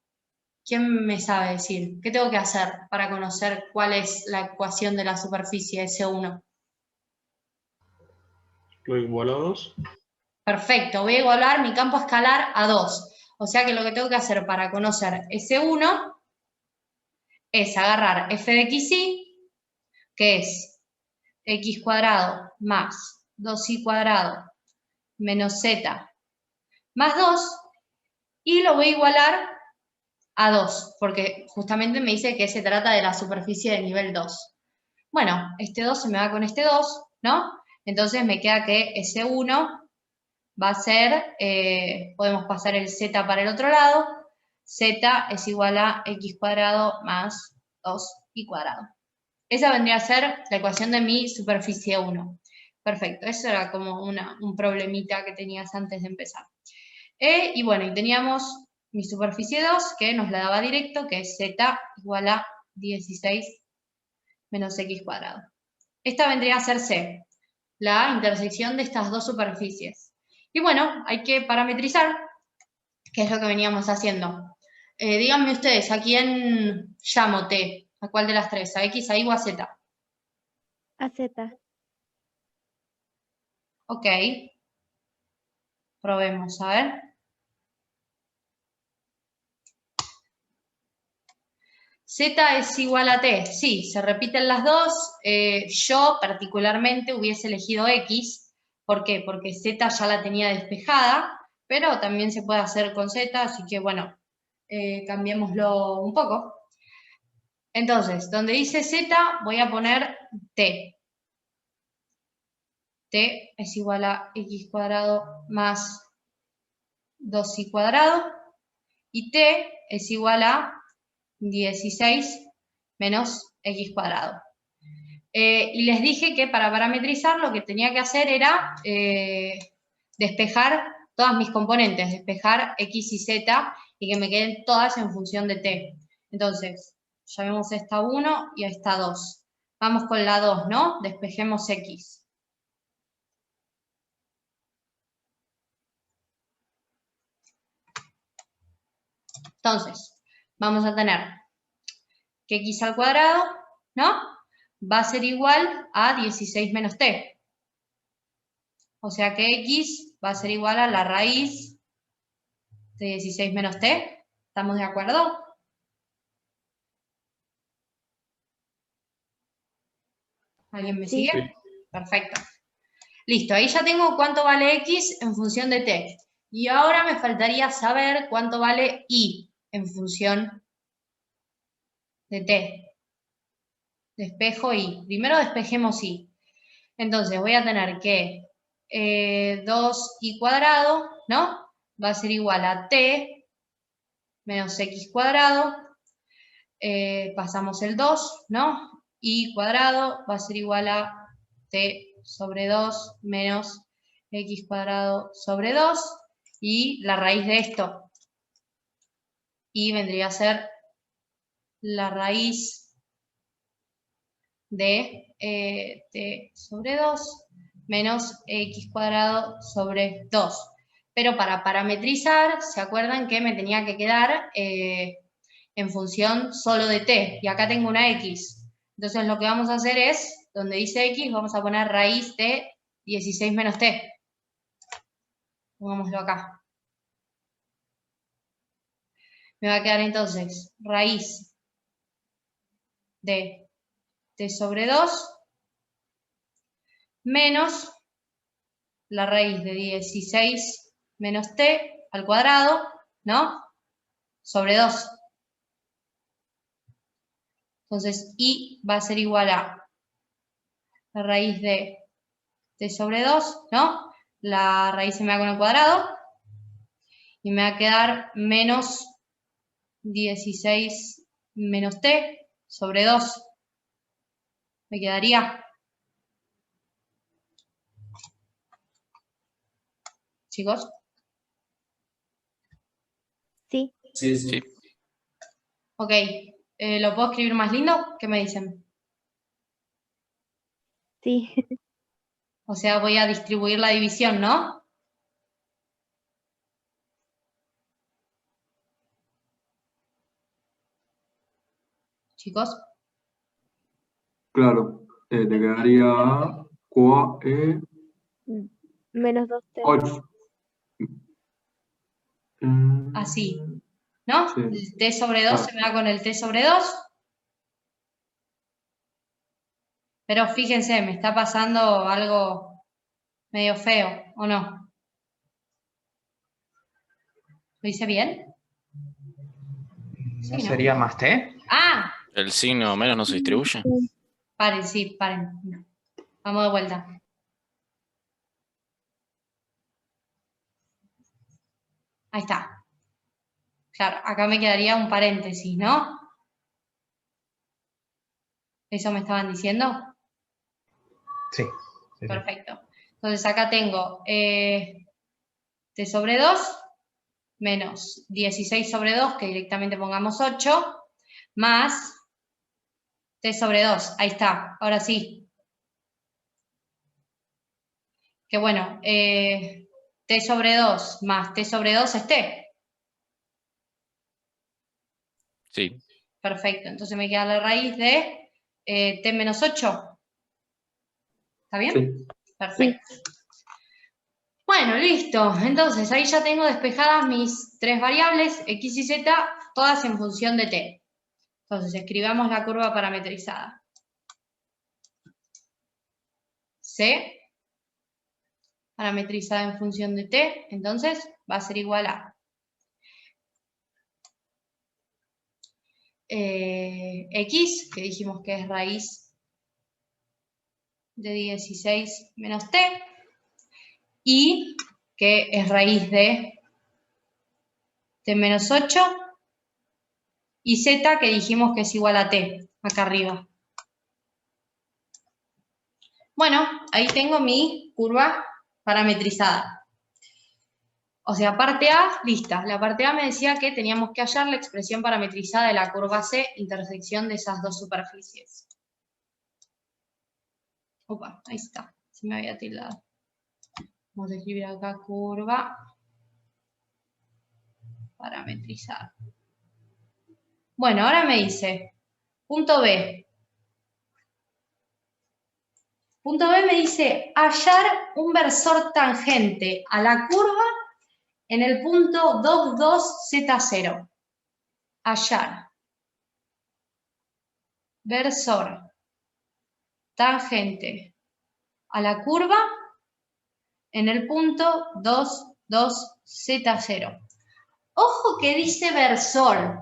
S1: ¿Quién me sabe decir? ¿Qué tengo que hacer para conocer cuál es la ecuación de la superficie S1?
S5: Lo igual a 2.
S1: Perfecto, voy a igualar mi campo escalar a 2. O sea que lo que tengo que hacer para conocer S1 es agarrar f de xy, que es x cuadrado más 2y cuadrado menos z más 2, y lo voy a igualar a 2, porque justamente me dice que se trata de la superficie de nivel 2. Bueno, este 2 se me va con este 2, ¿no? Entonces me queda que S1 va a ser, podemos pasar el z para el otro lado, z es igual a x cuadrado más 2y cuadrado. Esa vendría a ser la ecuación de mi superficie 1. Perfecto, eso era como un problemita que tenías antes de empezar. Y bueno, y teníamos mi superficie 2, que nos la daba directo, que es z igual a 16 menos x cuadrado. Esta vendría a ser C, la intersección de estas dos superficies. Y bueno, hay que parametrizar, que es lo que veníamos haciendo. Díganme ustedes, ¿a quién llamo T? ¿A cuál de las tres? ¿A X, a Y o a Z?
S2: A Z.
S1: Ok. Probemos, a ver. Z es igual a T. Sí, se repiten las dos. Yo particularmente hubiese elegido X. ¿Por qué? Porque Z ya la tenía despejada, pero también se puede hacer con Z, así que bueno, cambiémoslo un poco. Entonces, donde dice Z, voy a poner T. T es igual a X cuadrado más 2Y cuadrado. Y T es igual a 16 menos X cuadrado. Y les dije que para parametrizar lo que tenía que hacer era despejar todas mis componentes, despejar x y z, y que me queden todas en función de t. Entonces, llamemos a esta 1 y a esta 2. Vamos con la 2, ¿no? Despejemos x. Entonces, vamos a tener que x al cuadrado, ¿no? Va a ser igual a 16 menos t. O sea que x va a ser igual a la raíz de 16 menos t. ¿Estamos de acuerdo? ¿Alguien me
S2: Sí.
S1: sigue? Perfecto. Listo, ahí ya tengo cuánto vale x en función de t. Y ahora me faltaría saber cuánto vale y en función de t. Despejo y. Primero despejemos y. Entonces voy a tener que 2y cuadrado, ¿no? Va a ser igual a t menos x cuadrado. Pasamos el 2, ¿no? Y cuadrado va a ser igual a t sobre 2 menos x cuadrado sobre 2. Y la raíz de esto. Y vendría a ser la raíz de t sobre 2 menos x cuadrado sobre 2. Pero para parametrizar, ¿se acuerdan que me tenía que quedar en función solo de t? Y acá tengo una x. Entonces lo que vamos a hacer es, donde dice x, vamos a poner raíz de 16 menos t. Pongámoslo acá. Me va a quedar entonces raíz de t sobre 2 menos la raíz de 16 menos t al cuadrado, ¿no? Sobre 2. Entonces, y va a ser igual a la raíz de t sobre 2, ¿no? La raíz se me va con el cuadrado. Y me va a quedar menos 16 menos t sobre 2. Me quedaría. Chicos.
S2: Sí.
S4: Sí, sí.
S5: Sí.
S1: Ok. ¿Lo puedo escribir más lindo? ¿Qué me dicen?
S2: Sí.
S1: O sea, voy a distribuir la división, ¿no? Chicos.
S6: Claro, te quedaría
S2: Menos 2t.
S6: 8.
S1: Así, ¿no?
S6: Sí.
S1: El t sobre 2 se me da con el t sobre 2. Pero fíjense, me está pasando algo medio feo, ¿o no? ¿Lo hice bien?
S7: ¿No
S1: Sí, ¿no?
S7: sería más t?
S1: ¡Ah!
S5: ¿El signo menos no se distribuye?
S1: Paren, sí, paren. No. Vamos de vuelta. Ahí está. Claro, acá me quedaría un paréntesis, ¿no? ¿Eso me estaban diciendo?
S7: Sí. Sí, sí.
S1: Perfecto. Entonces acá tengo t sobre 2 menos 16 sobre 2, que directamente pongamos 8, más t sobre 2. Ahí está, ahora sí. Que bueno, t sobre 2 más t sobre 2 es t.
S5: Sí.
S1: Perfecto, entonces me queda la raíz de t menos 8. ¿Está bien?
S6: Sí.
S1: Perfecto. Bueno, listo. Entonces ahí ya tengo despejadas mis tres variables, x y z, todas en función de t. Entonces escribamos la curva parametrizada. C, parametrizada en función de t, entonces va a ser igual a x, que dijimos que es raíz de 16 menos t, y que es raíz de t menos 8, y z, que dijimos que es igual a t, acá arriba. Bueno, ahí tengo mi curva parametrizada. O sea, parte A, lista. La parte A me decía que teníamos que hallar la expresión parametrizada de la curva C, intersección de esas dos superficies. Opa, ahí está. Se me había tildado. Vamos a escribir acá curva parametrizada. Bueno, ahora me dice, punto B. Punto B me dice hallar un versor tangente a la curva en el punto 22Z0. Hallar versor tangente a la curva en el punto 22Z0. Ojo que dice versor.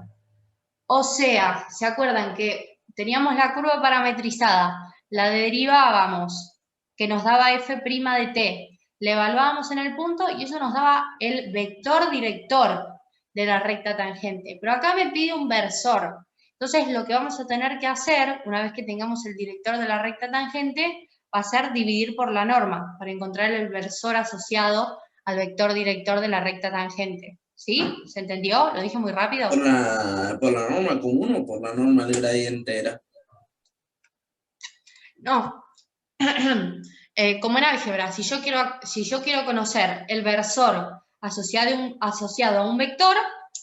S1: O sea, ¿se acuerdan que teníamos la curva parametrizada? La derivábamos, que nos daba f' de t. Le evaluábamos en el punto y eso nos daba el vector director de la recta tangente. Pero acá me pide un versor. Entonces, lo que vamos a tener que hacer, una vez que tengamos el director de la recta tangente, va a ser dividir por la norma, para encontrar el versor asociado al vector director de la recta tangente. ¿Sí? ¿Se entendió? ¿Lo dije muy rápido?
S4: Por la norma común o por la norma de gradiente entera.
S1: No. Como en álgebra, si yo quiero conocer el versor asociado a un vector,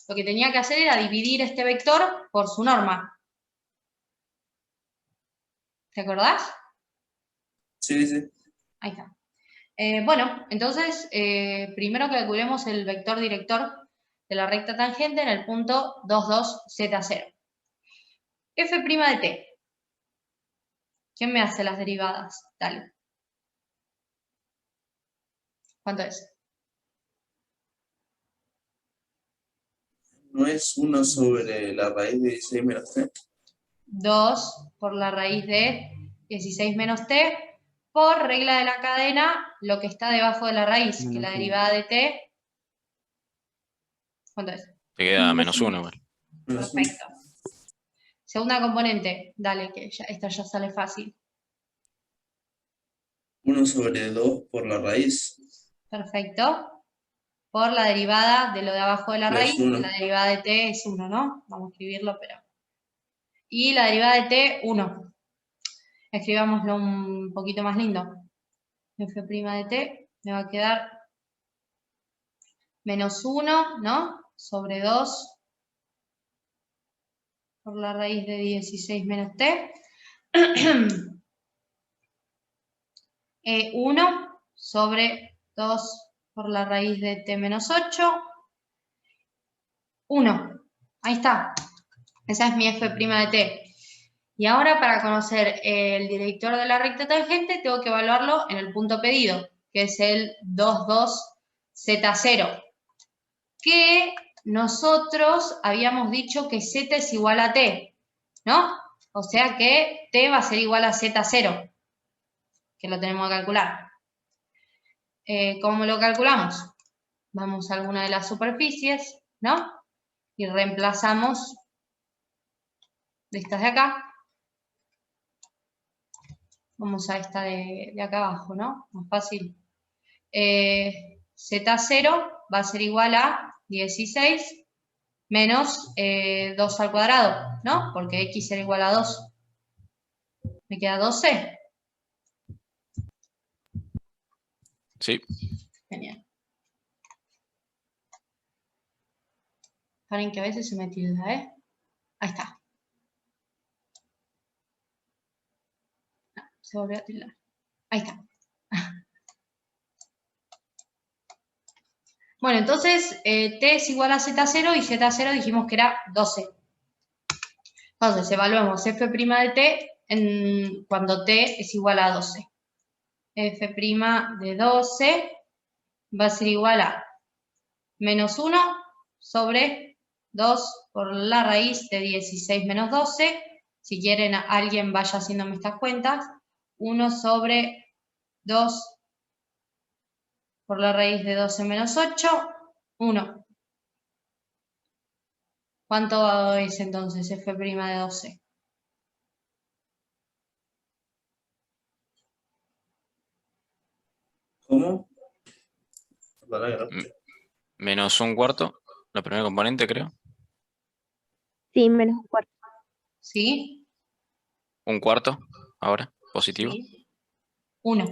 S1: lo que tenía que hacer era dividir este vector por su norma. ¿Te acordás?
S4: Sí, sí.
S1: Ahí está. Bueno, entonces, primero calculemos el vector director de la recta tangente en el punto 22Z0. F' de t. ¿Quién me hace las derivadas? Dale. ¿Cuánto es?
S4: ¿No es 1 sobre la raíz de 16 menos t?
S1: 2 por la raíz de 16 menos t, por regla de la cadena, lo que está debajo de la raíz, que la derivada de t, ¿cuánto es?
S5: Te queda -1 igual.
S1: Perfecto. Segunda componente, dale, que esta ya sale fácil.
S4: 1 sobre 2 por la raíz.
S1: Perfecto. Por la derivada de lo de abajo de la
S4: Es
S1: raíz,
S4: 1.
S1: la derivada de t es 1, ¿no? Vamos a escribirlo, pero... Y la derivada de t, 1. Escribámoslo un poquito más lindo. F' de t me va a quedar -1, ¿no? Sobre 2 por la raíz de 16 menos t. 1 sobre 2 por la raíz de t menos 8. 1. Ahí está. Esa es mi f' de t. Y ahora para conocer el director de la recta tangente tengo que evaluarlo en el punto pedido, que es el 22Z0. Que nosotros habíamos dicho que z es igual a t, ¿no? O sea que t va a ser igual a Z0, que lo tenemos que calcular. ¿Cómo lo calculamos? Vamos a alguna de las superficies, ¿no? Y reemplazamos de estas de acá. Vamos a esta de acá abajo, ¿no? Más fácil. Z0 va a ser igual a 16 menos 2 al cuadrado, ¿no? Porque x era igual a 2. Me queda 12.
S5: Sí.
S1: Genial. Paren que a veces se me tilda, ¿eh? Ahí está. No, se volvió a tildar. Ahí está. Bueno, entonces t es igual a z0 y z0 dijimos que era 12. Entonces evaluemos f' de t cuando t es igual a 12. F' de 12 va a ser igual a -1 sobre 2 por la raíz de 16 menos 12. Si quieren, alguien vaya haciéndome estas cuentas. 1 sobre 2 por la raíz de 12 menos 8, 1. ¿Cuánto es entonces f' de 12?
S4: ¿Cómo?
S5: Mm, Menos un cuarto, la primera componente, creo.
S2: Sí, menos un cuarto.
S1: ¿Sí?
S5: Un cuarto, ahora, positivo.
S1: Sí. 1,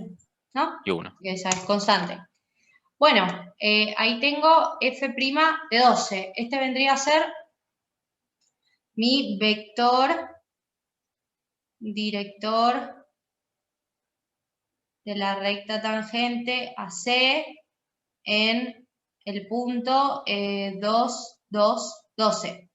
S1: ¿no?
S5: Y 1.
S1: Que esa es constante. Bueno, ahí tengo f' de 12. Este vendría a ser mi vector director de la recta tangente AC en el punto 2, 2, 12.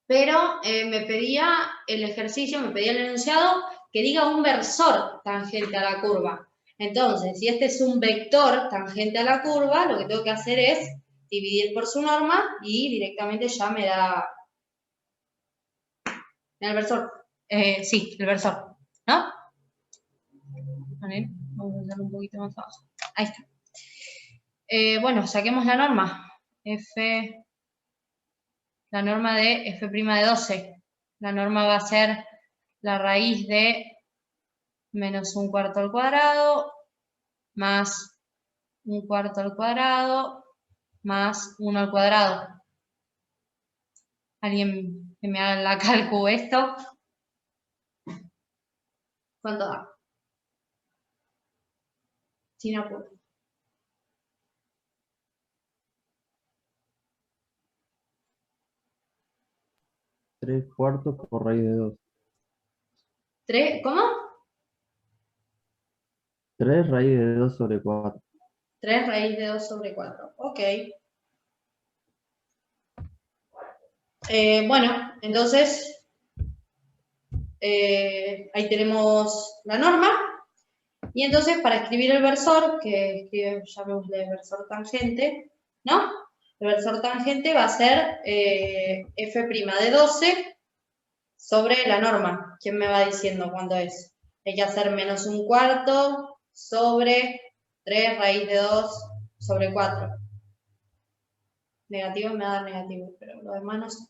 S1: Pero me pedía el ejercicio, me pedía el enunciado que diga un versor tangente a la curva. Entonces, si este es un vector tangente a la curva, lo que tengo que hacer es dividir por su norma y directamente ya me da el versor. Sí, el versor, ¿no? Vale, vamos a hacerlo un poquito más abajo. Ahí está. Bueno, saquemos la norma. La norma de f' de 12. La norma va a ser la raíz de menos un cuarto al cuadrado más un cuarto al cuadrado más 1 al cuadrado. ¿Alguien que me haga la cálculo esto? ¿Cuánto da? Sin apuro.
S6: 3 cuartos por raíz de 2.
S1: ¿Cómo?
S6: 3 raíz de 2 sobre 4.
S1: 3 raíz de 2 sobre 4. Ok. Bueno, entonces ahí tenemos la norma. Y entonces para escribir el versor, que llamémosle versor tangente, ¿no? El versor tangente va a ser f' de 12 sobre la norma. ¿Quién me va diciendo cuánto es? Hay que hacer menos un cuarto sobre 3 raíz de 2 sobre 4. Negativo me va a dar negativo, pero lo demás no sé.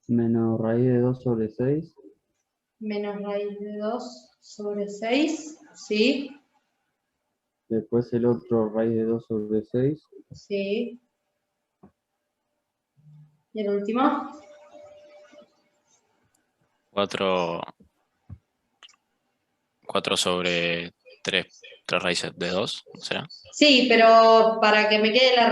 S6: Menos raíz de 2 sobre 6.
S1: Menos raíz de 2 sobre 6, ¿sí?
S6: Después el otro raíz de 2 sobre 6.
S1: Sí. Y el último.
S5: 4 sobre 3 raíces de 2, ¿será?
S1: Sí, pero para que me quede la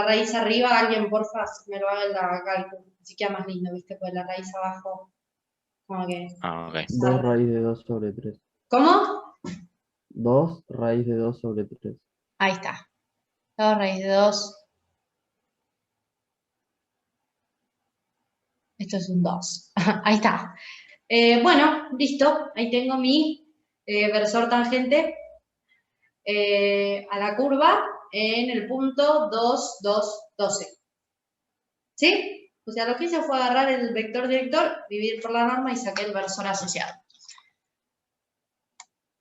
S1: raíz arriba, alguien porfa me lo haga en la cálculo. Así queda más lindo, ¿viste? Pues la raíz abajo, como que...
S5: Ah, ok.
S6: 2 raíz de 2 sobre 3.
S1: ¿Cómo?
S6: 2 raíz de 2 sobre 3.
S1: Ahí está. 2 raíz de 2. Esto es un 2. Ahí está. Bueno, listo. Ahí tengo mi versor tangente a la curva en el punto 2, 2, 12. ¿Sí? O sea, lo que hice fue agarrar el vector director, dividir por la norma y saqué el versor asociado.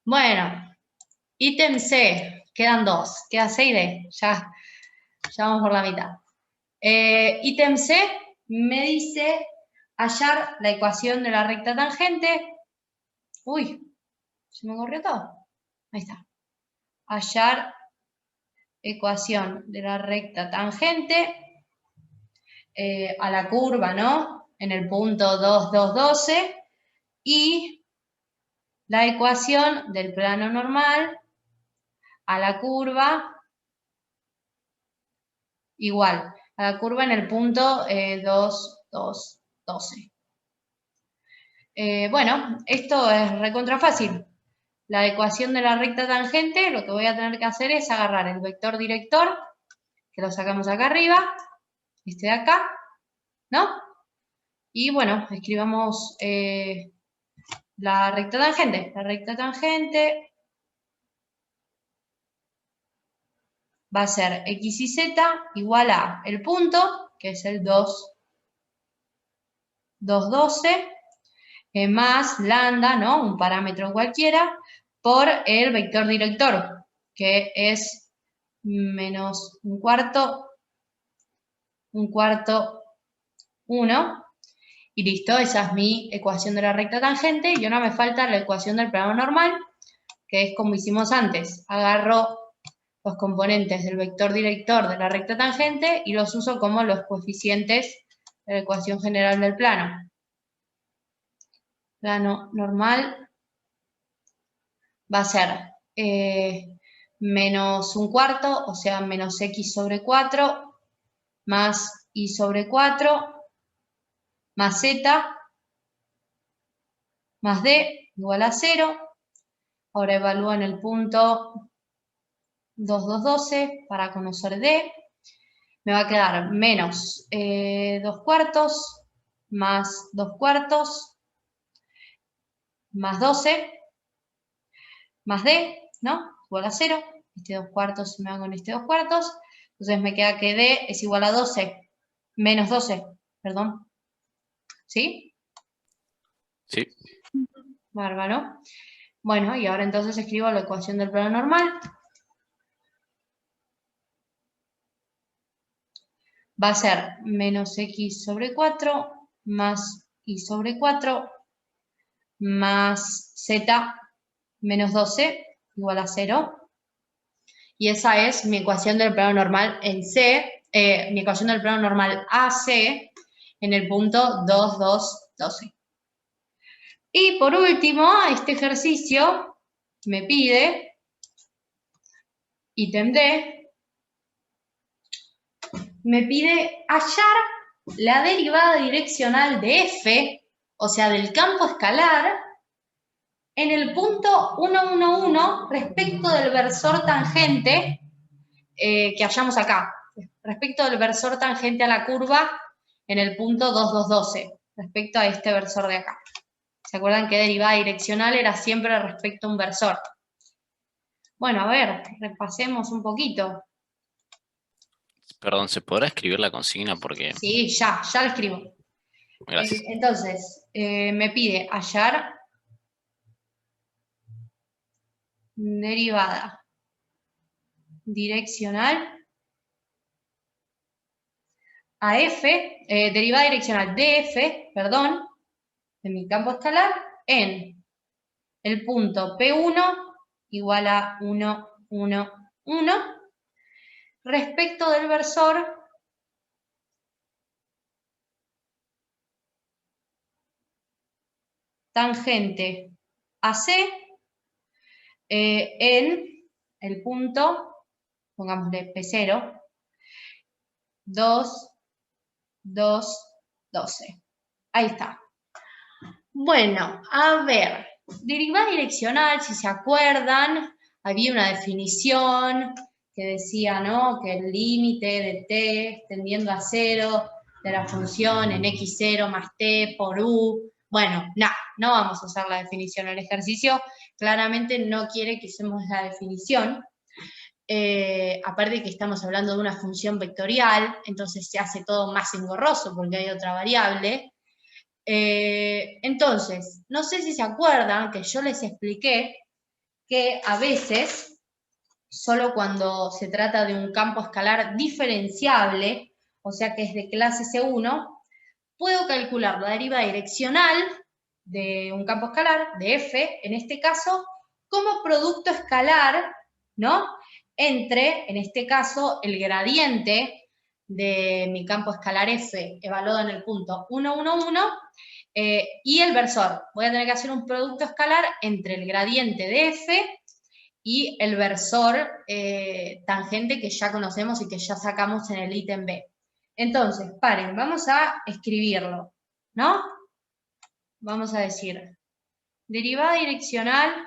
S1: Bueno, ítem C, quedan 2, queda C y D, ya vamos por la mitad. Ítem C me dice hallar la ecuación de la recta tangente. Uy, se me corrió todo. Ahí está. Hallar ecuación de la recta tangente a la curva, ¿no? En el punto 2, 2, 12 y la ecuación del plano normal a la curva igual, a la curva en el punto 2, 2, 12. Bueno, esto es recontra fácil. La ecuación de la recta tangente, lo que voy a tener que hacer es agarrar el vector director, que lo sacamos acá arriba, este de acá, ¿no? Y bueno, escribamos la recta tangente. La recta tangente va a ser x y z igual a el punto, que es el 2, 2, 12, más lambda, ¿no? Un parámetro cualquiera, por el vector director, que es menos un cuarto, 1, y listo, esa es mi ecuación de la recta tangente, y ahora me falta la ecuación del plano normal, que es como hicimos antes, agarro los componentes del vector director de la recta tangente y los uso como los coeficientes de la ecuación general del plano. Plano normal va a ser menos un cuarto, o sea, menos x sobre 4, más y sobre 4, más z, más d, igual a 0. Ahora evalúo en el punto 2, 2, 12 para conocer d. Me va a quedar menos 2 cuartos, más 2 cuartos, más 12, más d, ¿no? Igual a 0. Este 2 cuartos se me va con este 2 cuartos. Entonces me queda que d es igual a 12, menos 12, perdón. ¿Sí?
S5: Sí.
S1: Bárbaro. Bueno, y ahora entonces escribo la ecuación del plano normal. Va a ser menos x sobre 4, más y sobre 4, más z menos 12, igual a 0. Y esa es mi ecuación del plano normal en C, mi ecuación del plano normal AC en el punto 2, 2, 12. Y por último, este ejercicio me pide, ítem D, me pide hallar la derivada direccional de F, o sea, del campo escalar, en el punto 1, 1, 1 respecto del versor tangente que hallamos acá, respecto del versor tangente a la curva en el punto 2, 2, 12, respecto a este versor de acá. ¿Se acuerdan que derivada direccional era siempre respecto a un versor? Bueno, a ver, repasemos un poquito.
S5: Perdón, ¿se podrá escribir la consigna? Porque...
S1: Sí, ya lo escribo.
S5: Gracias.
S1: Entonces, me pide hallar derivada direccional a F, derivada direccional de F, perdón, de mi campo escalar, en el punto P1 igual a 1, 1, 1, respecto del versor tangente AC en el punto, pongámosle P0, 2, 2, 12. Ahí está. Bueno, a ver, derivada direccional, si se acuerdan, había una definición que decía, ¿no?, que el límite de t tendiendo a 0 de la función en x0 más t por u. Bueno, no vamos a usar la definición. El ejercicio claramente no quiere que usemos la definición. Aparte que estamos hablando de una función vectorial, entonces se hace todo más engorroso porque hay otra variable. Entonces, no sé si se acuerdan que yo les expliqué que a veces, solo cuando se trata de un campo escalar diferenciable, o sea que es de clase C1, puedo calcular la derivada direccional de un campo escalar, de F, en este caso, como producto escalar, ¿no?, entre, en este caso, el gradiente de mi campo escalar F, evaluado en el punto 1, 1, 1, y el versor. Voy a tener que hacer un producto escalar entre el gradiente de F y el versor tangente que ya conocemos y que ya sacamos en el ítem B. Entonces, paren, vamos a escribirlo, ¿no? Vamos a decir, derivada direccional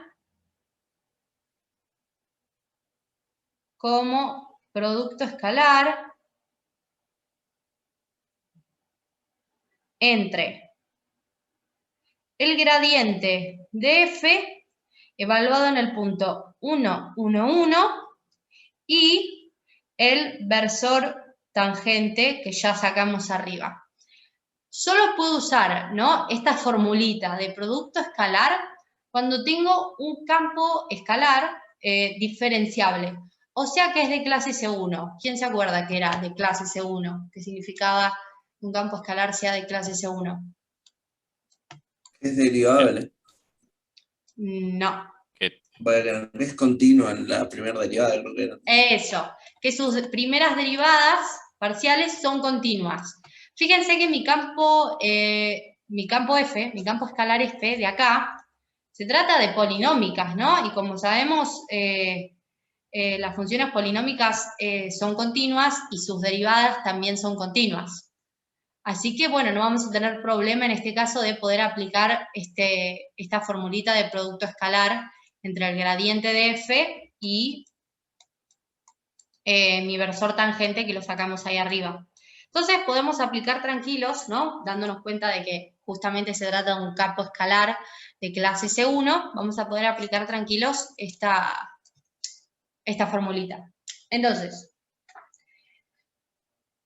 S1: como producto escalar entre el gradiente de F evaluado en el punto 1, 1, 1 y el versor tangente que ya sacamos arriba. Solo puedo usar, ¿no?, esta formulita de producto escalar cuando tengo un campo escalar diferenciable. O sea que es de clase C1. ¿Quién se acuerda que era de clase C1? Que significaba un campo escalar sea de clase C1?
S4: Es derivable.
S1: No.
S4: Bueno, es continua en la primera derivada, creo que era.
S1: Eso, que sus primeras derivadas parciales son continuas. Fíjense que mi campo F, mi campo escalar F de acá, se trata de polinómicas, ¿no? Y como sabemos, las funciones polinómicas son continuas y sus derivadas también son continuas. Así que, bueno, no vamos a tener problema en este caso de poder aplicar esta formulita de producto escalar entre el gradiente de F y mi versor tangente, que lo sacamos ahí arriba. Entonces podemos aplicar tranquilos, ¿no? Dándonos cuenta de que justamente se trata de un campo escalar de clase C1, vamos a poder aplicar tranquilos esta formulita. Entonces,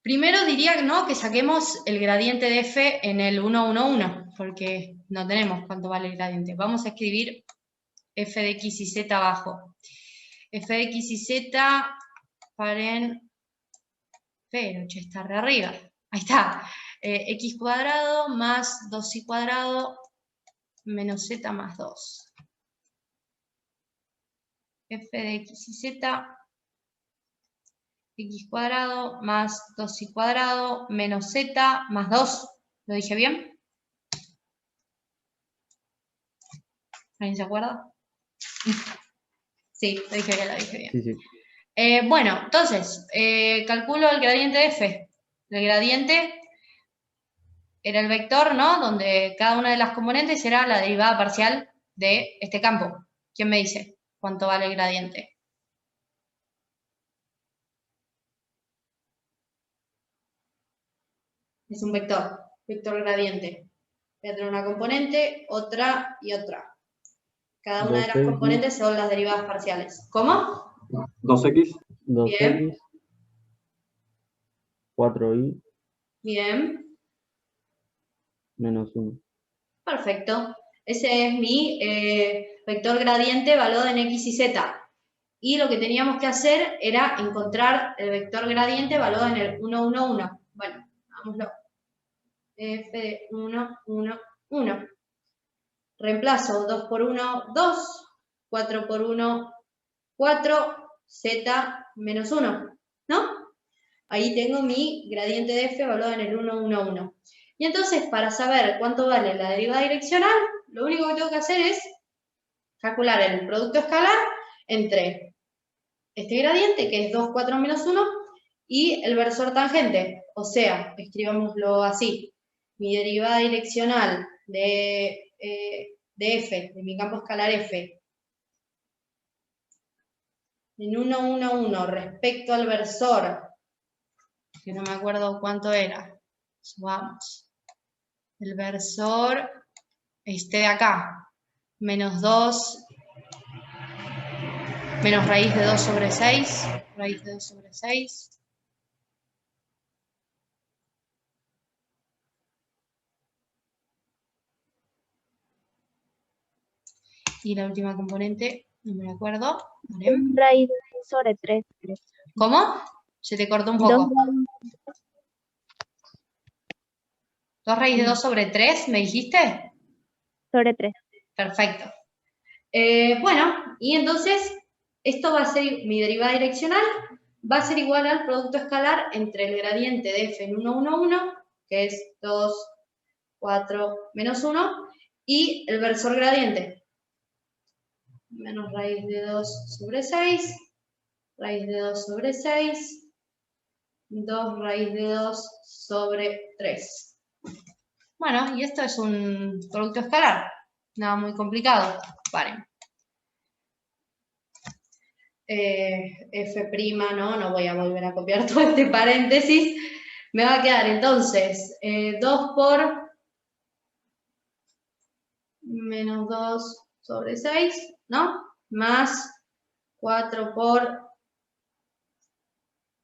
S1: primero diría, ¿no?, que saquemos el gradiente de F en el 1, 1, 1, porque no tenemos cuánto vale el gradiente. Vamos a escribir f de x y z abajo. F de x y z, paren, pero che, está re arriba. Ahí está. X cuadrado más 2y cuadrado menos z más 2. F de x y z, x cuadrado más 2y cuadrado menos z más 2. ¿Lo dije bien? ¿Alguien se acuerda? Sí, lo dije bien, lo dije bien.
S6: Sí, sí.
S1: Bueno, entonces, calculo el gradiente de F. El gradiente era el vector, ¿no?, donde cada una de las componentes era la derivada parcial de este campo. ¿Quién me dice cuánto vale el gradiente? Es un vector gradiente. Voy a tener una componente, otra y otra. Cada una de las
S6: 2x.
S1: componentes son las derivadas parciales. ¿Cómo?
S8: 2x.
S6: 2x.
S1: Bien.
S6: 4y
S1: Bien.
S6: menos 1.
S1: Perfecto. Ese es mi vector gradiente evaluado en x y z. Y lo que teníamos que hacer era encontrar el vector gradiente evaluado en el 1, 1, 1. Bueno, hagámoslo. F de 1, 1, 1. Reemplazo 2 por 1, 2. 4 por 1, 4. Z menos 1, ¿no? Ahí tengo mi gradiente de F evaluado en el 1, 1, 1. Y entonces, para saber cuánto vale la derivada direccional, lo único que tengo que hacer es calcular el producto escalar entre este gradiente, que es 2, 4 menos 1, y el versor tangente. O sea, escribámoslo así. Mi derivada direccional de F, de mi campo escalar F, en 1, 1, 1, respecto al versor, que no me acuerdo cuánto era. Subamos. El versor, este de acá, menos 2, menos raíz de 2 sobre 6, raíz de 2 sobre 6. Y la última componente, no me acuerdo. ¿Vale?
S2: Raíz sobre 3.
S1: ¿Cómo? Se te cortó un
S2: 2
S1: poco. 2 raíz de 2 sobre 3, ¿me dijiste?
S2: sobre 3.
S1: Perfecto. Bueno, y entonces, esto va a ser, mi derivada direccional, va a ser igual al producto escalar entre el gradiente de F en 1, 1, 1, que es 2, 4, menos 1, y el versor gradiente. Menos raíz de 2 sobre 6, raíz de 2 sobre 6, 2 raíz de 2 sobre 3. Bueno, y esto es un producto escalar. Nada muy complicado. Paren. F', ¿no? No voy a volver a copiar todo este paréntesis. Me va a quedar entonces 2 por menos 2 sobre 6, ¿no? Más 4 por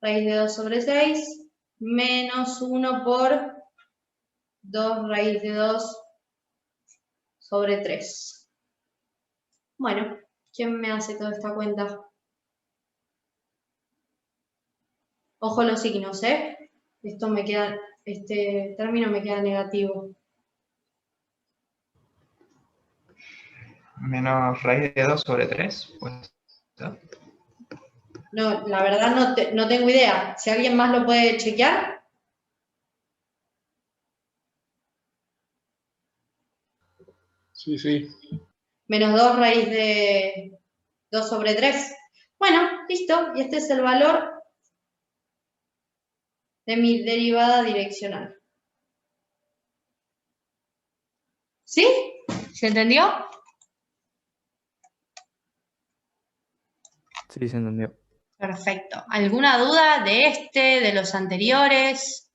S1: raíz de 2 sobre 6, menos 1 por 2 raíz de 2 sobre 3. Bueno, ¿quién me hace toda esta cuenta? Ojo los signos, ¿eh? Esto me queda, este término me queda negativo.
S7: Menos raíz de 2 sobre 3. Pues, ¿no?
S1: No, la verdad no tengo idea. Si alguien más lo puede chequear.
S8: Sí, sí.
S1: Menos 2 raíz de 2 sobre 3. Bueno, listo. Y este es el valor de mi derivada direccional. ¿Sí? ¿Se entendió?
S6: Sí, se entendió.
S1: Perfecto. ¿Alguna duda de este, de los anteriores?